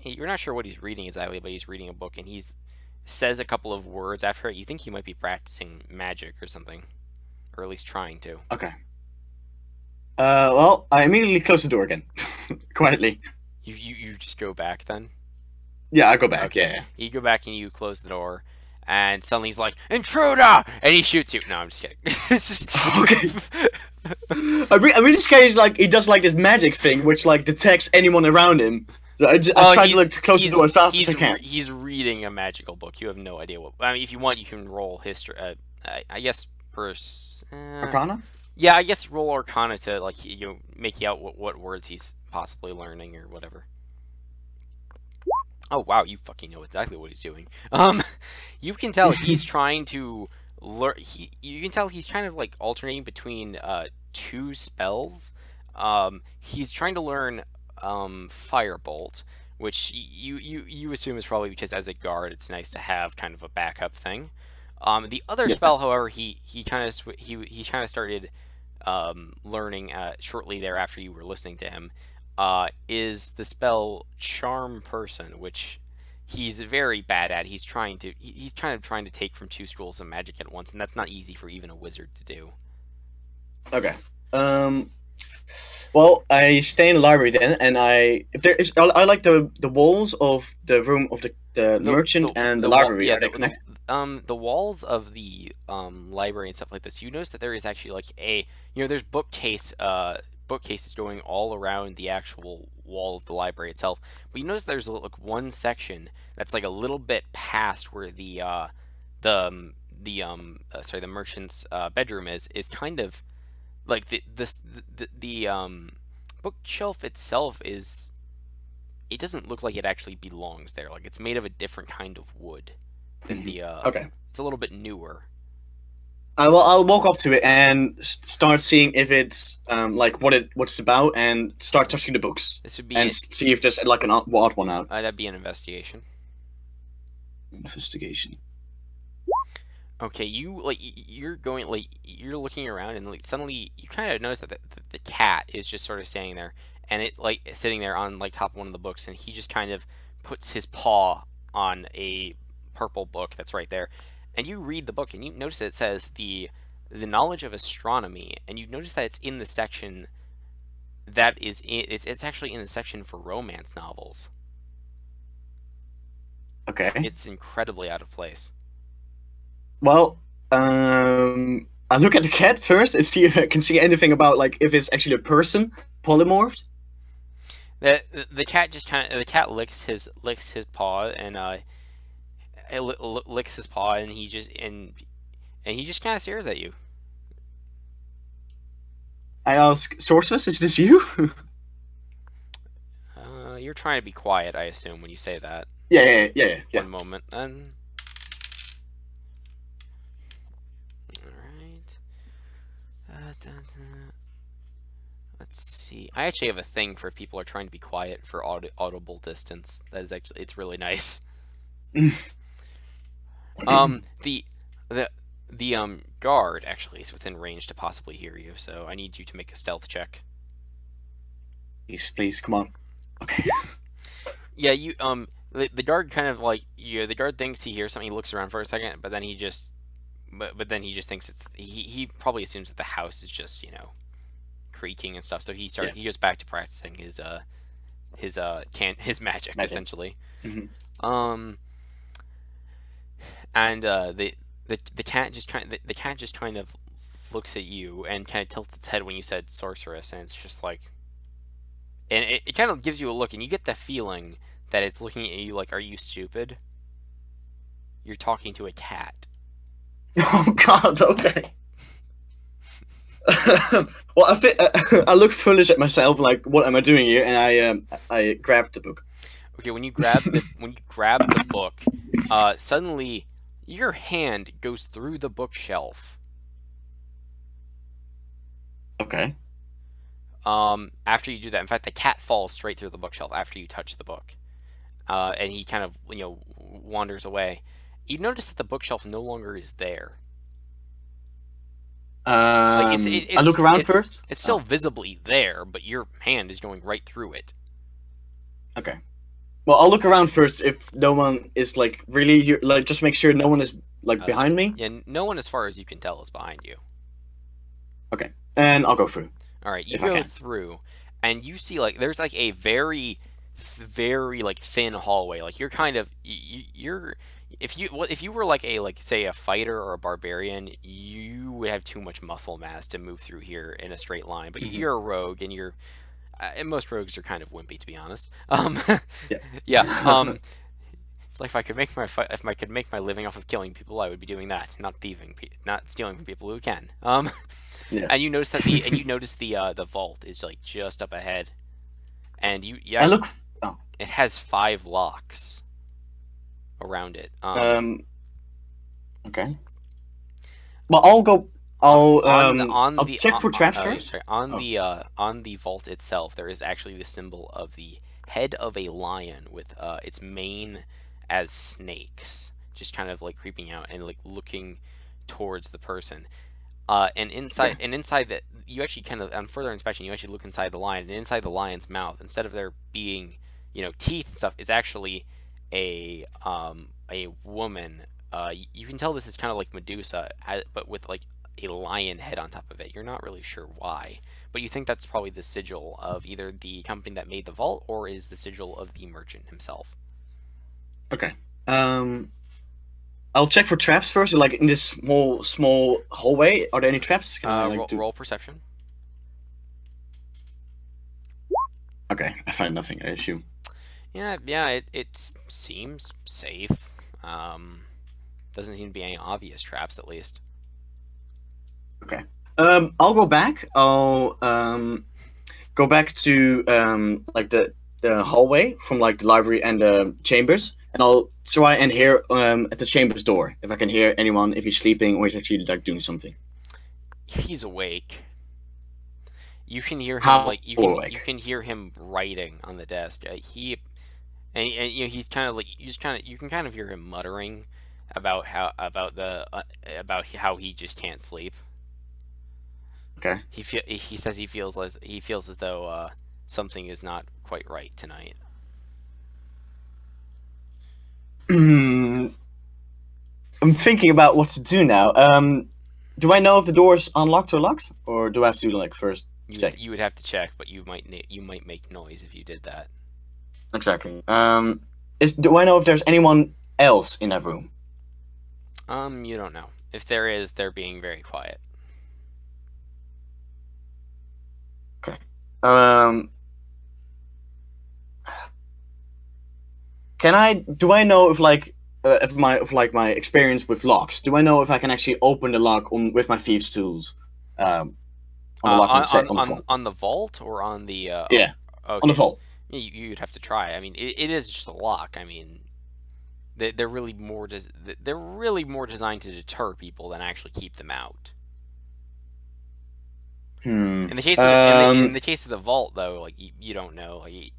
you're not sure what he's reading exactly, but he's reading a book, and says a couple of words after it. You think he might be practicing magic or something, or at least trying to. Okay. Well, I immediately close the door again, quietly. You just go back then? Yeah, I go back. Okay. Yeah. You go back and you close the door, and suddenly he's like, "Intruder!" and he shoots you. No, I'm just kidding. It's just Okay. I'm really scared. Like he does like this magic thing, which like detects anyone around him. So I try to to close the door as fast as I can. He's reading a magical book. You have no idea what. I mean, if you want, you can roll history. I guess Arcana? Yeah, I guess roll Arcana to make out what words he's possibly learning or whatever. Oh wow, you fucking know exactly what he's doing. You can tell he's trying to learn. You can tell he's kind of like alternating between 2 spells. He's trying to learn Firebolt, which you assume is probably because as a guard, it's nice to have kind of a backup thing. The other spell, however, he kind of started learning shortly thereafter you were listening to him. Is the spell Charm Person, which he's very bad at. He's kind of trying to take from 2 schools of magic at once, and that's not easy for even a wizard to do. Okay. Well, I stay in the library then, and I like the walls of the room of the merchant and the library. Yeah, are they connected? The walls of the library and stuff like this. You notice that there is actually like there's bookcases going all around the actual wall of the library itself. But you notice there's like one section that's like a little bit past where the merchant's bedroom is kind of like the bookshelf itself it doesn't look like it actually belongs there. Like it's made of a different kind of wood than the Okay. It's a little bit newer. I'll walk up to it and start seeing if it's like what it's about, and start touching the books. This would be and see if there's like an odd one out. That'd be an investigation. Investigation. Okay, you're looking around, and like suddenly you kind of notice that the cat is just sort of standing there, and it like sitting there on like top of one of the books, and he just kind of puts his paw on a purple book that's right there, and you read the book, and you notice it says the knowledge of astronomy, and you notice that it's in the section that is it's actually in the section for romance novels. Okay. It's incredibly out of place. Well, I look at the cat first and see if I can see anything about like if it's actually a person polymorphed. The cat just kind of the cat licks his paw and licks his paw and he just kind of stares at you. I ask, Sorceress, is this you? You're trying to be quiet, I assume, when you say that. Yeah. One moment, then. Alright. Let's see. I actually have a thing for if people are trying to be quiet for audible distance. That is actually, it's really nice. The guard actually is within range to possibly hear you, so I need you to make a stealth check. Please, come on. Okay. Yeah, the guard kind of like the guard thinks he hears something. He looks around for a second, but then he just thinks it's he probably assumes that the house is just creaking and stuff. So he goes back to practicing his magic essentially. Mm-hmm. And the cat just kind of looks at you and kind of tilts its head when you said sorceress, and it's just like, and it kind of gives you a look, and you get the feeling that it's looking at you like, are you stupid? You're talking to a cat. Oh God. Okay. Well, I think I look foolish at myself. Like, what am I doing here? And I grabbed the book. Okay, when you grab the book, suddenly your hand goes through the bookshelf. Okay. After you do that, in fact, the cat falls straight through the bookshelf after you touch the book, and he kind of wanders away. You notice that the bookshelf no longer is there. I look around first. It's still visibly there, but your hand is going right through it. Okay. Well, I'll look around first if no one is like really like just make sure no one is like behind me. Yeah, no one as far as you can tell is behind you. Okay, and I'll go through. All right, you go through, and you see like there's like a very like thin hallway. Like you're kind of you're if you were like say a fighter or a barbarian, you would have too much muscle mass to move through here in a straight line. But you're a rogue, and and most rogues are kind of wimpy, to be honest. Yeah. It's like if I could make my living off of killing people, I would be doing that, not thieving, not stealing from people who can. Yeah. And you notice that the vault is like just up ahead, and I look. Oh. It has 5 locks around it. Okay. Well, I'll go. I'll check for traps first. On the vault itself, there is actually the symbol of the head of a lion with its mane as snakes, just kind of like creeping out and like looking towards the person. And inside that, you actually kind of on further inspection, you actually look inside the lion, and inside the lion's mouth, instead of there being teeth and stuff, it's actually a woman. You can tell this is kind of like Medusa, but with like a lion head on top of it. You're not really sure why, but you think that's probably the sigil of either the company that made the vault or is the sigil of the merchant himself. Okay. I'll check for traps first. Like in this small hallway, are there any traps? Roll perception. Okay, I find nothing. I assume. Yeah. It seems safe. Doesn't seem to be any obvious traps, at least. Okay. I'll go back. I'll go back to like the hallway from like the library and the chambers, and I'll try and hear at the chambers door if I can hear anyone, if he's sleeping or he's actually like doing something. He's awake. You can hear him you can hear him writing on the desk. He's kind of like you can kind of hear him muttering about how he just can't sleep. Okay. He says he feels as though something is not quite right tonight. I'm thinking about what to do now. Do I know if the door is unlocked or locked, or do I have to like first? check. You would have to check, but you might make noise if you did that. Exactly. Do I know if there's anyone else in that room? You don't know. If there is, they're being very quiet. Okay. Do I know if my experience with locks? Do I know if I can actually open the lock with my thieves' tools? On the lock on the phone. On the vault or on the Yeah, on the okay. vault. You'd have to try. I mean, it is just a lock. I mean, they're really more designed to deter people than actually keep them out. Hmm. In the case of in the case of the vault, though, like you don't know. Like,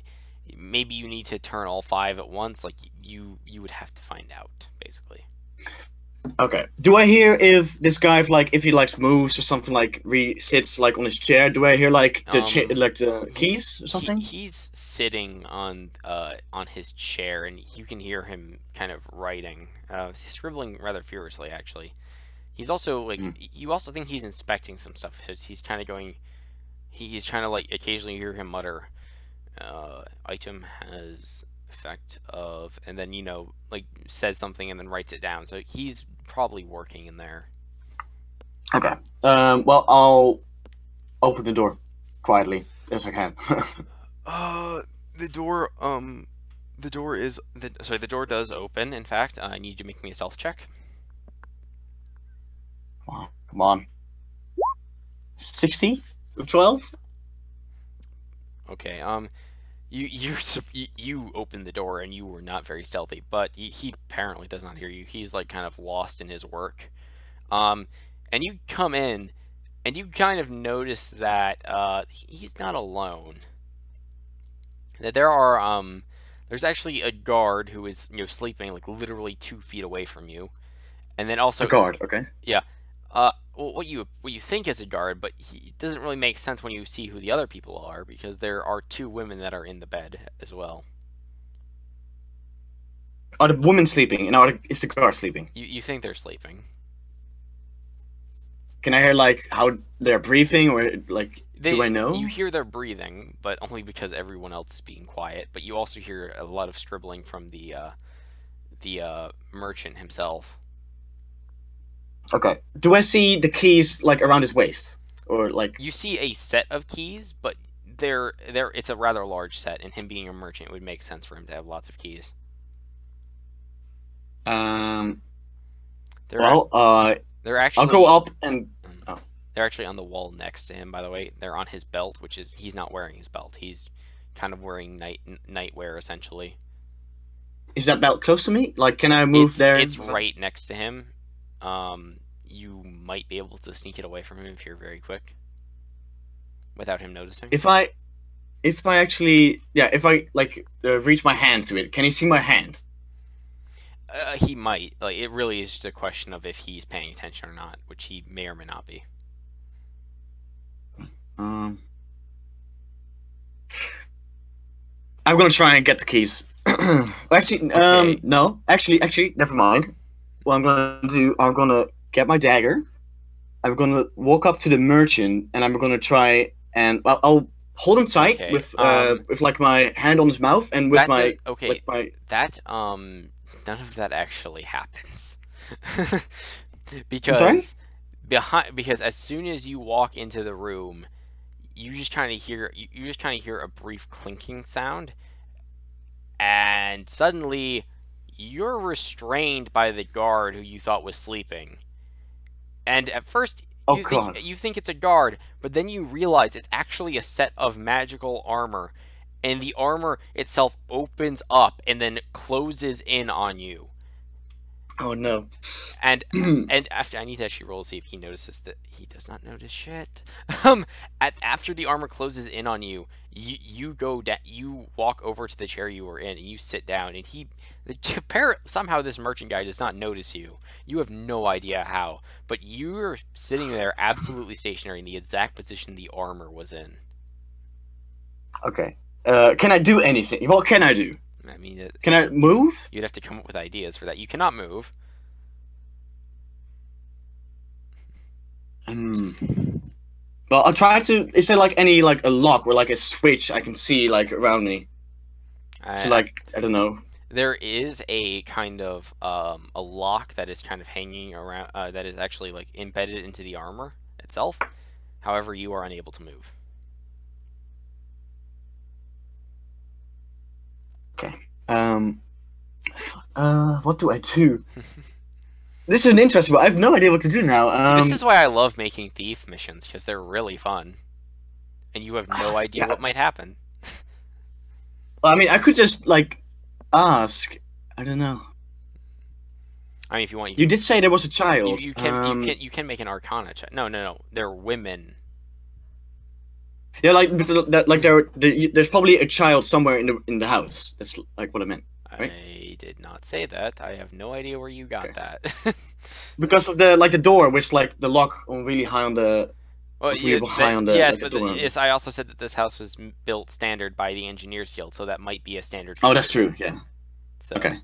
maybe you need to turn all 5 at once. Like you would have to find out, basically. Okay. Do I hear if this guy, if he moves or something, sits on his chair? Do I hear the keys or something? He's sitting on his chair, and you can hear him kind of writing, scribbling rather furiously. Actually, he's also you also think he's inspecting some stuff because he's kind of going. He's trying to occasionally hear him mutter, "Item has effect of," and then says something and then writes it down. So he's probably working in there. Okay. Well, I'll open the door quietly as I can. The door. The door does open. In fact, I need you to make me a stealth check. Come on. 60? 12? Okay. You opened the door and you were not very stealthy, but he apparently does not hear you. He's kind of lost in his work. And you come in, and you kind of notice that he's not alone. That there's actually a guard who is sleeping literally 2 feet away from you, and then also a guard. Okay. Yeah. Well, what you think is a guard, but it doesn't really make sense when you see who the other people are, because there are 2 women that are in the bed as well. Are the women sleeping, and is the guard sleeping? You think they're sleeping. Can I hear how they're breathing, or do I know? You hear their breathing, but only because everyone else is being quiet. But you also hear a lot of scribbling from the merchant himself. Okay. Do I see the keys around his waist, or You see a set of keys, but it's a rather large set, and him being a merchant, it would make sense for him to have lots of keys. They're actually. I'll go up and. Oh. They're actually on the wall next to him. By the way, they're on his belt, which is he's not wearing his belt. He's kind of wearing nightwear essentially. Is that belt close to me? Can I move there? It's right next to him. You might be able to sneak it away from him if you're very quick, without him noticing. If I reach my hand to it, can he see my hand? He might. It really is just a question of if he's paying attention or not, which he may or may not be. I'm gonna try and get the keys. Actually, okay. No. Actually, never mind. What I'm gonna do, I'm gonna get my dagger. I'm gonna walk up to the merchant, and I'm gonna try and I'll hold him tight with my hand on his mouth and with my none of that actually happens. because as soon as you walk into the room, you just kind of hear a brief clinking sound, and suddenly you're restrained by the guard who you thought was sleeping. And at first you think it's a guard, but then you realize it's actually a set of magical armor, and the armor itself opens up and then closes in on you. Oh no. And after, I need to actually roll to see if he notices that he does not notice shit. After the armor closes in on you, you walk over to the chair you were in and you sit down, and somehow this merchant guy does not notice you. You have no idea how, but you're sitting there absolutely stationary in the exact position the armor was in. Okay. Can I do anything? What can I do? I mean, can I move? You'd have to come up with ideas for that. You cannot move. Well, I'll try to. Is there like any like a lock or like a switch I can see like around me to like I don't know. There is a kind of a lock that is kind of hanging around that is actually like embedded into the armor itself. However, you are unable to move. Okay. What do I do? This is an interesting one. I have no idea what to do now. See, this is why I love making thief missions, because they're really fun. And you have no idea what might happen. Well, I mean, I could just, like, ask. I don't know. I mean, if you want... You did say there was a child. You can make an Arcana check. No. They're women. Yeah, like, there's probably a child somewhere in the house. That's, like, what I meant. Right? I did not say that. I have no idea where you got that. Because of the door, which like the lock on really high on the. Well, yes, but yes, I also said that this house was built standard by the Engineers Guild, so that might be a standard. Oh, that's true. Yeah. So. Okay.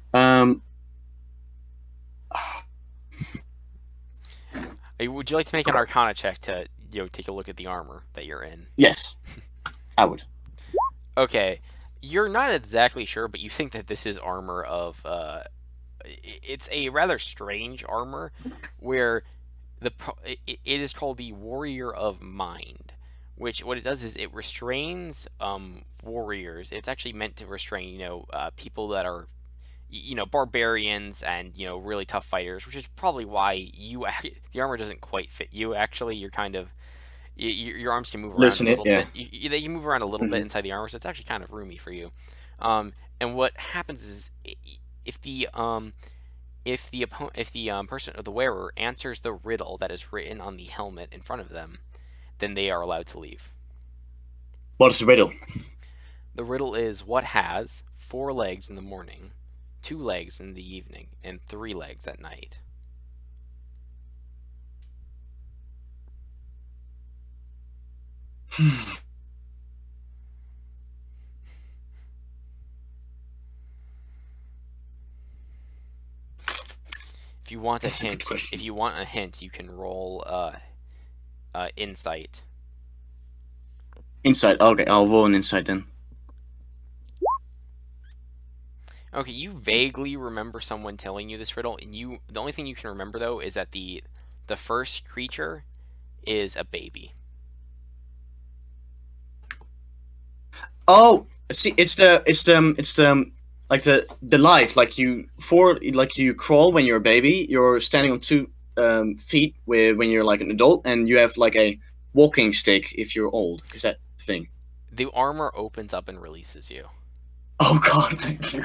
Would you like to make an Arcana check to take a look at the armor that you're in? Yes, I would. Okay. You're not exactly sure, but you think that this is armor of, it's a rather strange armor, where it is called the Warrior of Mind, which what it does is it restrains warriors. It's actually meant to restrain, people that are, barbarians and, really tough fighters, which is probably why the armor doesn't quite fit you, actually. You're kind of, your arms can move around a little bit. They can move around a little bit inside the armor, so it's actually kind of roomy for you. And what happens is, if the person or the wearer answers the riddle that is written on the helmet in front of them, then they are allowed to leave. What is the riddle? The riddle is what has 4 legs in the morning, 2 legs in the evening, and 3 legs at night. If you want a hint, you can roll insight. Insight. Okay, I'll roll an insight then. Okay, you vaguely remember someone telling you this riddle, and the only thing you can remember though is that the first creature is a baby. Oh, see, it's the like the life, like you crawl when you're a baby. You're standing on 2 feet when you're like an adult, and you have like a walking stick if you're old. Is that the thing? The armor opens up and releases you. Oh God, thank you.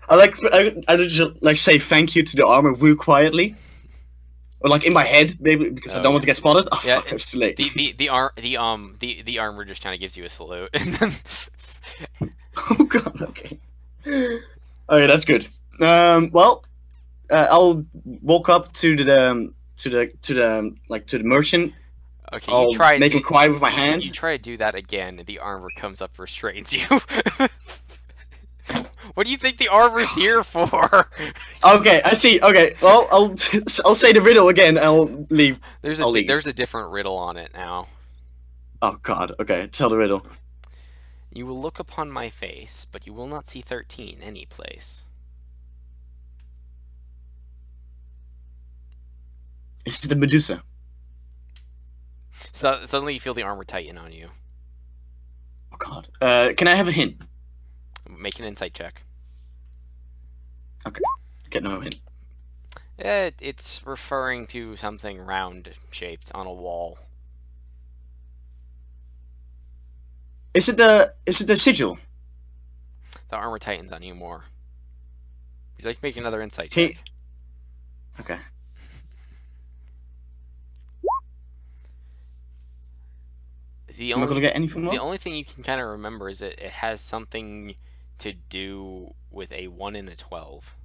I just like say thank you to the armor real quietly. Or like in my head, maybe because I don't want to get spotted. Oh, yeah, fuck, it's too late. The armor just kind of gives you a salute. Oh God. Okay. Okay, that's good. Well, I'll walk up to the merchant. Okay, I'll make him quiet with my hand. You try to do that again, and the armor comes up, restrains you. What do you think the armor's here for? Okay, I see. Okay, well, I'll say the riddle again. I'll leave. There's a different riddle on it now. Oh God. Okay, tell the riddle. You will look upon my face, but you will not see 13 any place. It's the Medusa. So suddenly you feel the armor tighten on you. Oh God. Can I have a hint? Make an insight check. Okay. Get no hint. It's referring to something round-shaped on a wall. Is it the sigil? The armor tightens on you more. Would you like to make another insight check? Okay. Am I gonna get anything more? The only thing you can kind of remember is it has something to do with a 1 in a 12.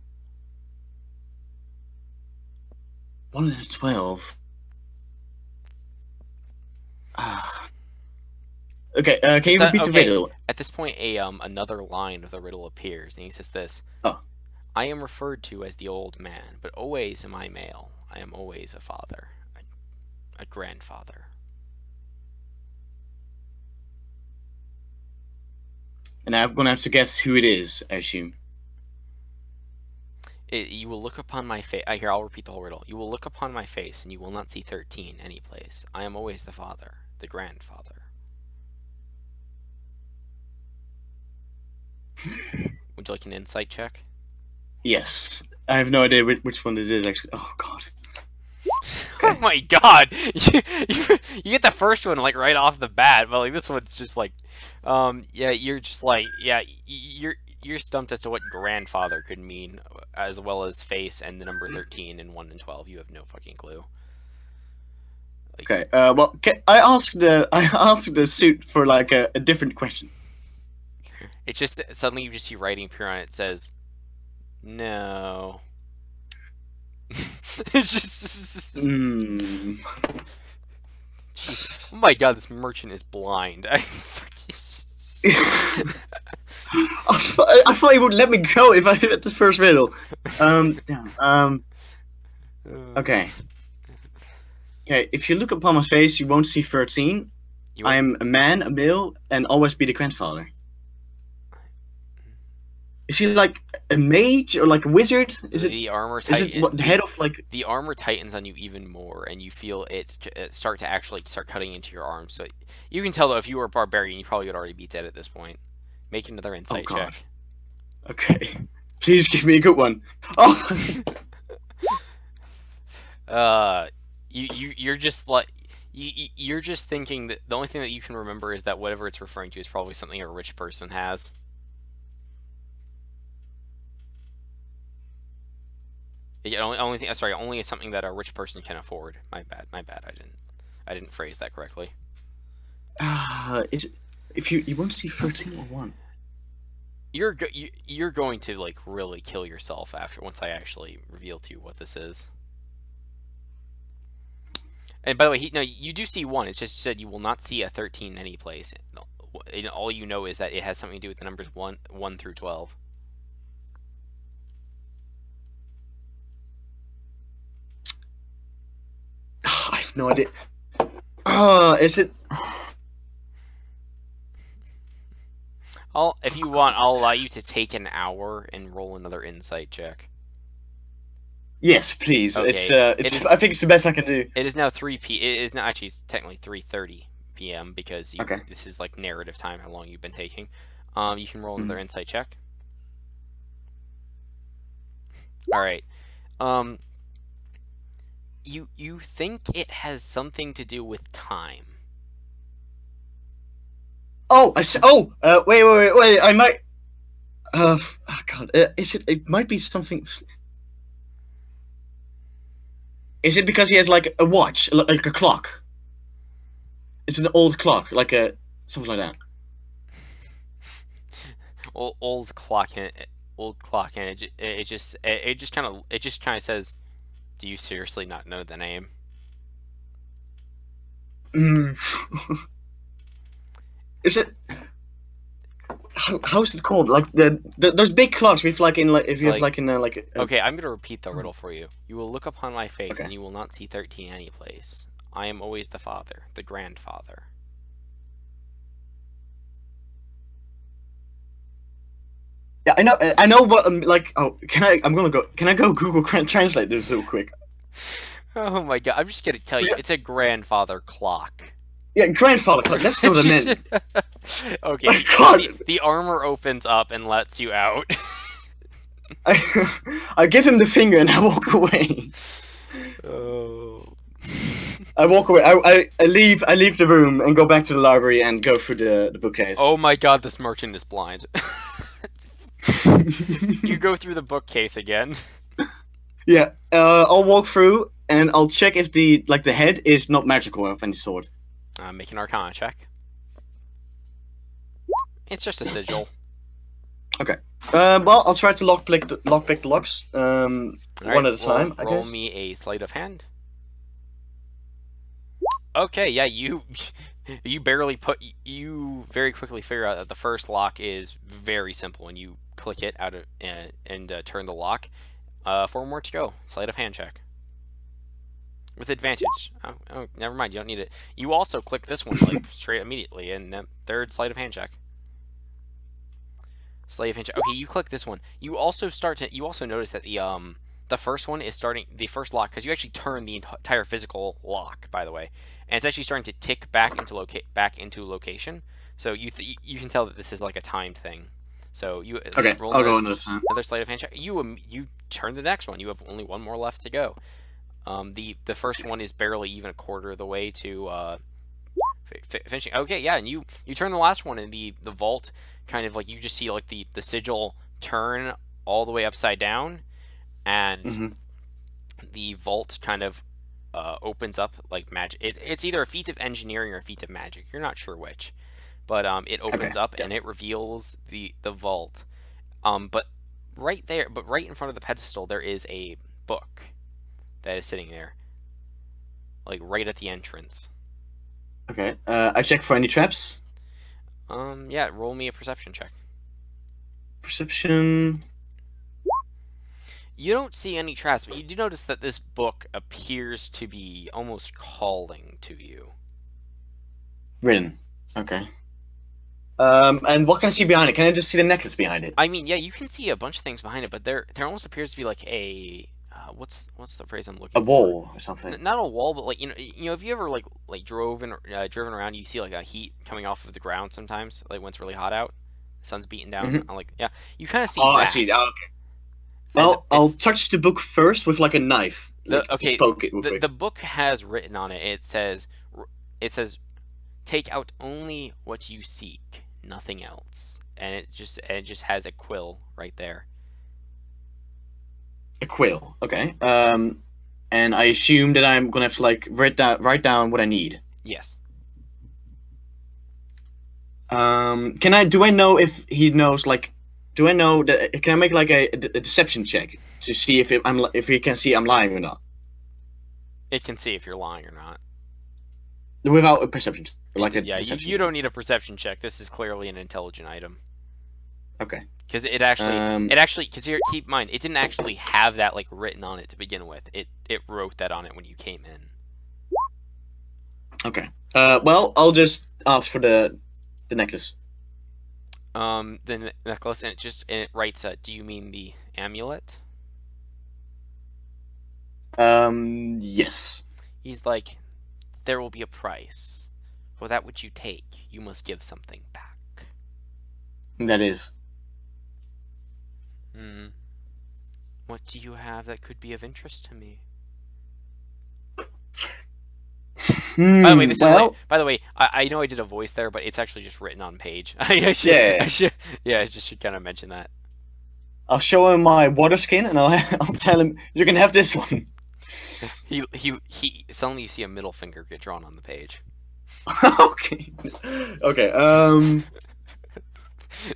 1 in a 12. Okay, can you repeat the riddle? At this point, another line of the riddle appears, and he says this. Oh. I am referred to as the old man, but always am I male. I am always a father. A grandfather. And I'm gonna have to guess who it is, I assume. You will look upon my face. Here, I'll repeat the whole riddle. You will look upon my face, and you will not see 13 any place. I am always the father, the grandfather. Would you like an insight check? Yes. I have no idea which one this is, actually. Oh, God. Okay. Oh my god! You get the first one, like, right off the bat, but, like, this one's just, like, yeah, you're just, like, yeah, you're stumped as to what grandfather could mean, as well as face and the number 13 and 1 and 12. You have no fucking clue. Like, Okay, well, I asked the suit for, like, a different question. It's just, suddenly you just see writing appear on it. It says, no. It's just... Jesus. Oh my god, this merchant is blind. I thought he would let me go if I hit the first riddle. Okay. Okay, if you look upon my face, you won't see 13. I am a man, a male, and always be the grandfather. Is he like a mage or like a wizard? Is the armor is it what, the head of like... The armor tightens on you even more, and you feel it start to actually start cutting into your arms. So you can tell, though, if you were a barbarian, you probably would already be dead at this point. Make another insight check. Okay. Please give me a good one. Oh! You're just like... You're just thinking that the only thing that you can remember is that whatever it's referring to is probably something a rich person has. Only something that a rich person can afford. My bad. I didn't phrase that correctly. Is it, if you want to see 13 or 1? You're going to, like, really kill yourself once I actually reveal to you what this is. And by the way, you do see 1. It's just said you will not see a 13 any place. All you know is that it has something to do with the numbers 1 through 12. I have no idea. Is it? If you want, I'll allow you to take an hour and roll another insight check. Yes, please. Okay. I think it's the best I can do. It is now 3 p. It is now actually technically 3:30 p.m. because this is like narrative time. How long you've been taking? You can roll another insight check. All right. You think it has something to do with time? Oh, wait! I might. Oh God, is it? It might be something. Is it because he has like a watch, like a clock? It's an old clock, like something like that. Old clock, and it just kind of says, "Do you seriously not know the name?" Is it? How is it called? Like those big clocks with like in like if you have like in like. Okay, I'm gonna repeat the riddle for you. You will look upon my face, and you will not see 13 any place. I am always the father, the grandfather. Yeah, I know what like. Oh, can I go Google Translate this real quick? Oh my god, I'm just gonna tell you, it's a grandfather clock. Yeah, grandfather clock. That's what I meant. Okay, the armor opens up and lets you out. I give him the finger and I walk away. Oh. I walk away. I leave the room and go back to the library and go through the bookcase. Oh my god, this merchant is blind. You go through the bookcase again. Yeah, I'll walk through and I'll check if the head is not magical of any sort. Make an Arcana check. It's just a sigil. Okay. Well, I'll try to lockpick the locks. One at a time, I guess. Roll me a sleight of hand. Okay, yeah, you very quickly figure out that the first lock is very simple, and you click it out of and turn the lock. 4 more to go. Sleight of hand check. With advantage. Oh, never mind. You don't need it. You also click this one like straight immediately, and then third sleight of hand check. Sleight of hand check. Okay, you click this one. You also notice that the first one is starting the first lock because you actually turn the entire physical lock, by the way, and it's actually starting to tick back into location. So you can tell that this is like a timed thing. So you Okay, roll I'll go another time. another sleight of hand check. You turn the next one. You have only one more left to go. The first one is barely even a quarter of the way to finishing. Okay, yeah, and you turn the last one, and the vault kind of like you just see like the sigil turn all the way upside down, and the vault kind of opens up like magic. It's either a feat of engineering or a feat of magic. You're not sure which, but it opens up and it reveals the vault. But right in front of the pedestal, there is a book that is sitting there, like right at the entrance. Okay. I check for any traps. Yeah, roll me a perception check. Perception. You don't see any traps, but you do notice that this book appears to be almost calling to you. Written. Okay. And what can I see behind it? Can I just see the necklace behind it? I mean, yeah, you can see a bunch of things behind it, but there almost appears to be like a what's the phrase I'm looking for? A wall or something. Not a wall, but like you know, if you ever like driven around, you see like a heat coming off of the ground sometimes, like when it's really hot out, the sun's beating down. Like yeah, you kind of see. Oh, that. I see. Oh, okay. Well, I'll touch the book first with like a knife. Okay, poke it the book has written on it. It says, take out only what you seek, nothing else, and it just has a quill right there. A quill. Okay. And I assume that I'm gonna have to like write down what I need. Yes. Do I know if he knows like? Do I know that? Can I make like a deception check to see if if he can see I'm lying or not? It can see if you're lying or not. Without a perception, like a yeah. deception You don't need a perception check. This is clearly an intelligent item. Okay. Because it actually, because here, keep in mind, it didn't actually have that like written on it to begin with. It wrote that on it when you came in. Okay. Well, I'll just ask for the necklace. The necklace, and it writes, do you mean the amulet? Yes. He's like, there will be a price. For that which you take, you must give something back. That is. What do you have that could be of interest to me? By the way, this is like, by the way, I know I did a voice there, but it's actually just written on page. I should kind of mention that. I'll show him my water skin, and I'll tell him you can have this one. Suddenly you see a middle finger get drawn on the page. Okay. Okay.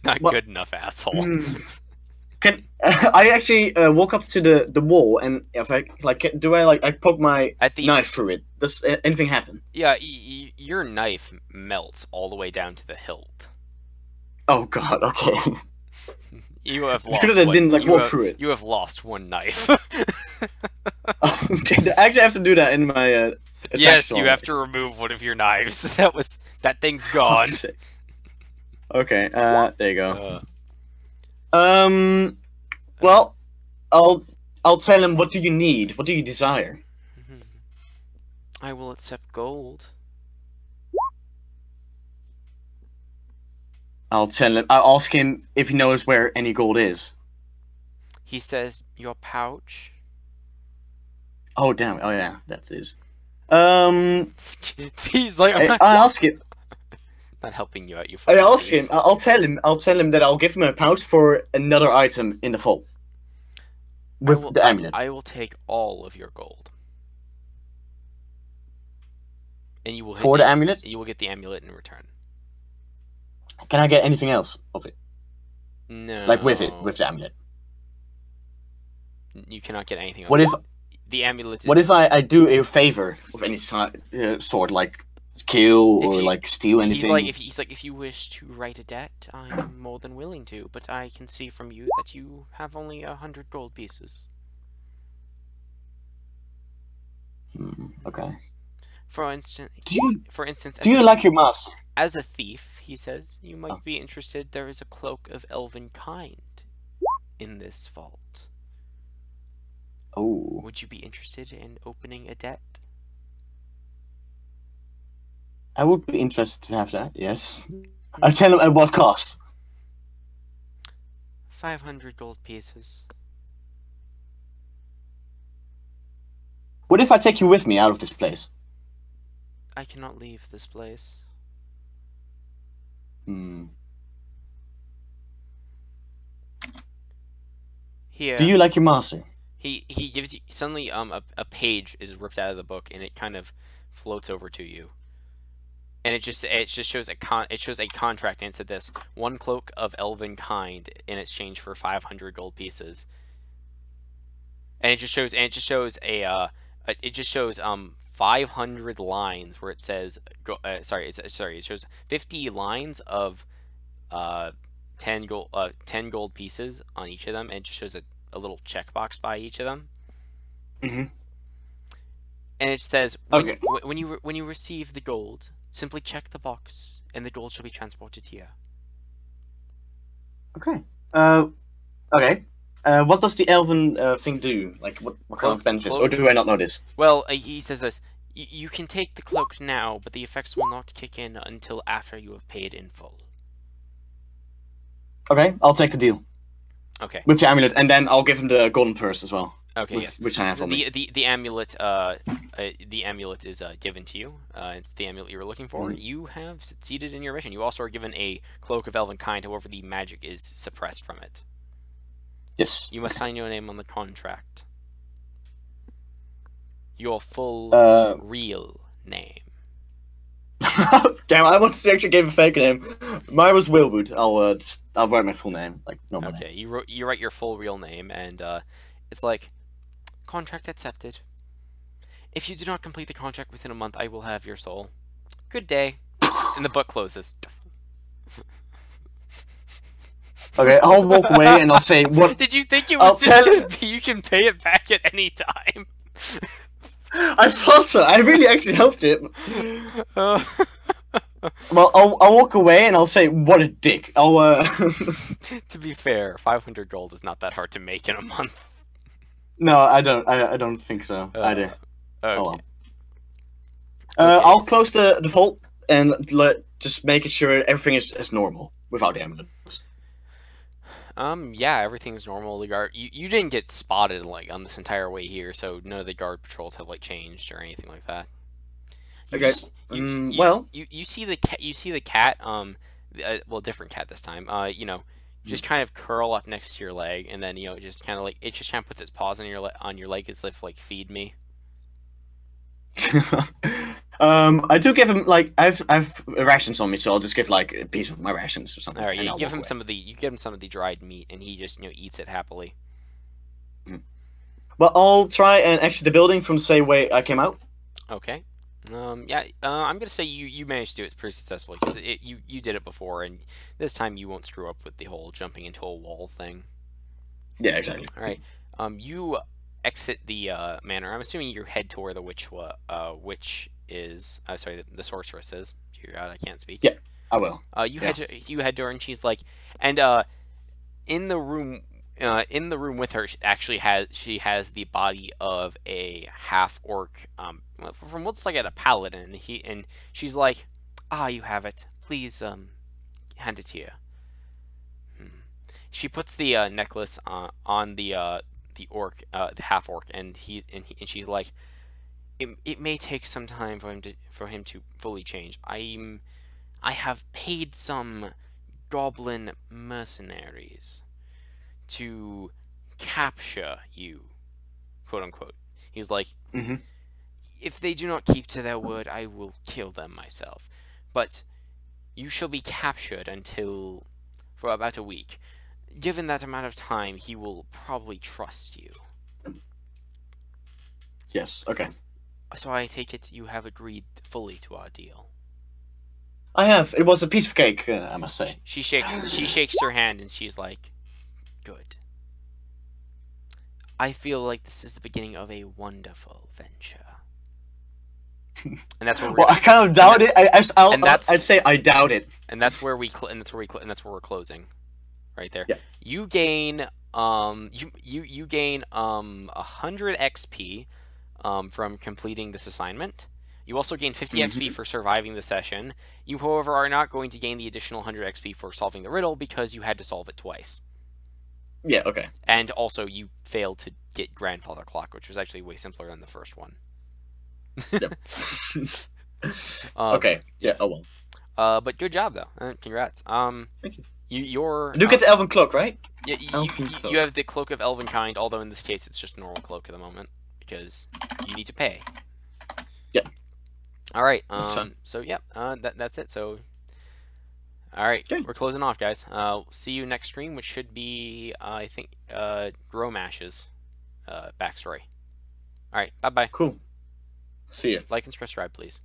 Not good enough, asshole. Can I actually walk up to the wall, and if I like, do I like I poke my knife through it? Does anything happen? Yeah, your knife melts all the way down to the hilt. Oh God! Okay. You have lost. Because I didn't like walk through it. You have lost one knife. Okay, I actually have to do that in my. Yes, you have to remove one of your knives. That thing's gone. Okay. There you go. Well, I'll tell him. What do you need? What do you desire? I will accept gold. I'll tell him. I'll ask him if he knows where any gold is. He says your pouch. Oh damn! Oh yeah, that is. He's like, I ask him. Not helping you out. You. I ask him. I'll tell him. I'll tell him that I'll give him a pouch for another item in the vault. With the amulet. I will take all of your gold. And you will for the amulet. You will get the amulet in return. Can I get anything else of it? No. Like with the amulet. You cannot get anything. What if the amulet? What if I do a favor of any sort, like kill or like steal anything? He's like, if you wish to write a debt, I'm more than willing to. But I can see from you that you have only 100 gold pieces. Okay. For instance, Do you for instance, do you like your master? as a thief, he says, you Oh. might be interested. There is a cloak of elven kind in this vault. Oh. Would you be interested in opening a debt? I would be interested to have that. Yes. I tell him at what cost. 500 gold pieces. What if I take you with me out of this place? I cannot leave this place. Hmm. Do Here, you like your master? he gives you suddenly a page is ripped out of the book and it kind of floats over to you. And it just shows a contract and it said this: one cloak of elven kind in exchange for 500 gold pieces. And it just shows 500 lines where it says it shows 50 lines of uh 10 gold pieces on each of them, and it just shows a little checkbox by each of them. Mm-hmm. And it says Okay. when you receive the gold, simply check the box and the gold shall be transported here. Okay. Okay. What does the elven thing do? Like, what kind of benefits? Or do I not know this? Well, he says this: you can take the cloak now, but the effects will not kick in until after you have paid in full. Okay, I'll take the deal. Okay. With the amulet, and then I'll give him the golden purse as well. Okay. Yes. Which I have on me. The amulet is given to you. It's the amulet you were looking for. You have succeeded in your mission. You also are given a cloak of elven kind. However, the magic is suppressed from it. Yes. You must sign your name on the contract. Your full real name. Damn, I wanted to actually give a fake name. Mine was Wilwood. I'll write my full name, like normal. Okay, you write your full real name, and it's like, contract accepted. If you do not complete the contract within a month, I will have your soul. Good day. And the book closes. Okay, I'll walk away and I'll say, what? Did you think it was just gonna be you can pay it back at any time? I thought so. I really actually helped it. Well, I'll walk away and I'll say, what a dick. To be fair, 500 gold is not that hard to make in a month. No, I don't think so either. Okay. Oh well. I'll close the vault and just make it sure everything is as normal without the amulet. Yeah, everything's normal. The guard, you didn't get spotted like on this entire way here, so none of the guard patrols have like changed or anything like that. Okay. You see the cat. You see the cat. Well, different cat this time. Just kind of curl up next to your leg, and then just kind of like it just kind of puts its paws on your leg as if like feed me. I do give him like I've rations on me, so I'll just give like a piece of my rations or something. All right, you give him some of the dried meat, and he just eats it happily. Well, I'll try and exit the building from the same way I came out. Okay. Yeah. I'm gonna say you managed to do it pretty successfully because you did it before, and this time you won't screw up with the whole jumping into a wall thing. Yeah, exactly. All right. You exit the manor. I'm assuming you head to where the witch is. Sorry, the sorceress is. Dear God, I can't speak. Yeah, I will. You head to her, and she's like, and in the room with her, she has the body of a half orc, from what's like at a paladin. And she's like, you have it. Please, hand it here. She puts the necklace on the orc, the half orc, and she's like, it may take some time for him to fully change. I have paid some goblin mercenaries to capture you, quote unquote. He's like, if they do not keep to their word, I will kill them myself. But you shall be captured for about a week. Given that amount of time, he will probably trust you. Yes, okay. So I take it you have agreed fully to our deal. I have. It was a piece of cake, I must say. She shakes her hand and she's like, good. I feel like this is the beginning of a wonderful venture. And that's where we're Well, I kind of doubt it. I'd say I doubt it. and that's where we're closing, right there. Yeah. You gain you gain 100 XP from completing this assignment. You also gain 50 XP for surviving the session. You, however, are not going to gain the additional 100 XP for solving the riddle because you had to solve it twice. Yeah. Okay. And also, you failed to get Grandfather Clock, which was actually way simpler than the first one. Yep. Okay. Yeah. Yes. Oh well. But good job though. Congrats. Thank you. You're. You get the Elven Cloak, right? Yeah. You have the Cloak of Elvenkind, although in this case it's just a normal cloak at the moment because you need to pay. Yeah. All right. So yeah. That's it. So. All right. Okay. We're closing off, guys. See you next stream, which should be I think Gromash's backstory. All right. Bye bye. Cool. See you. Like and subscribe, please.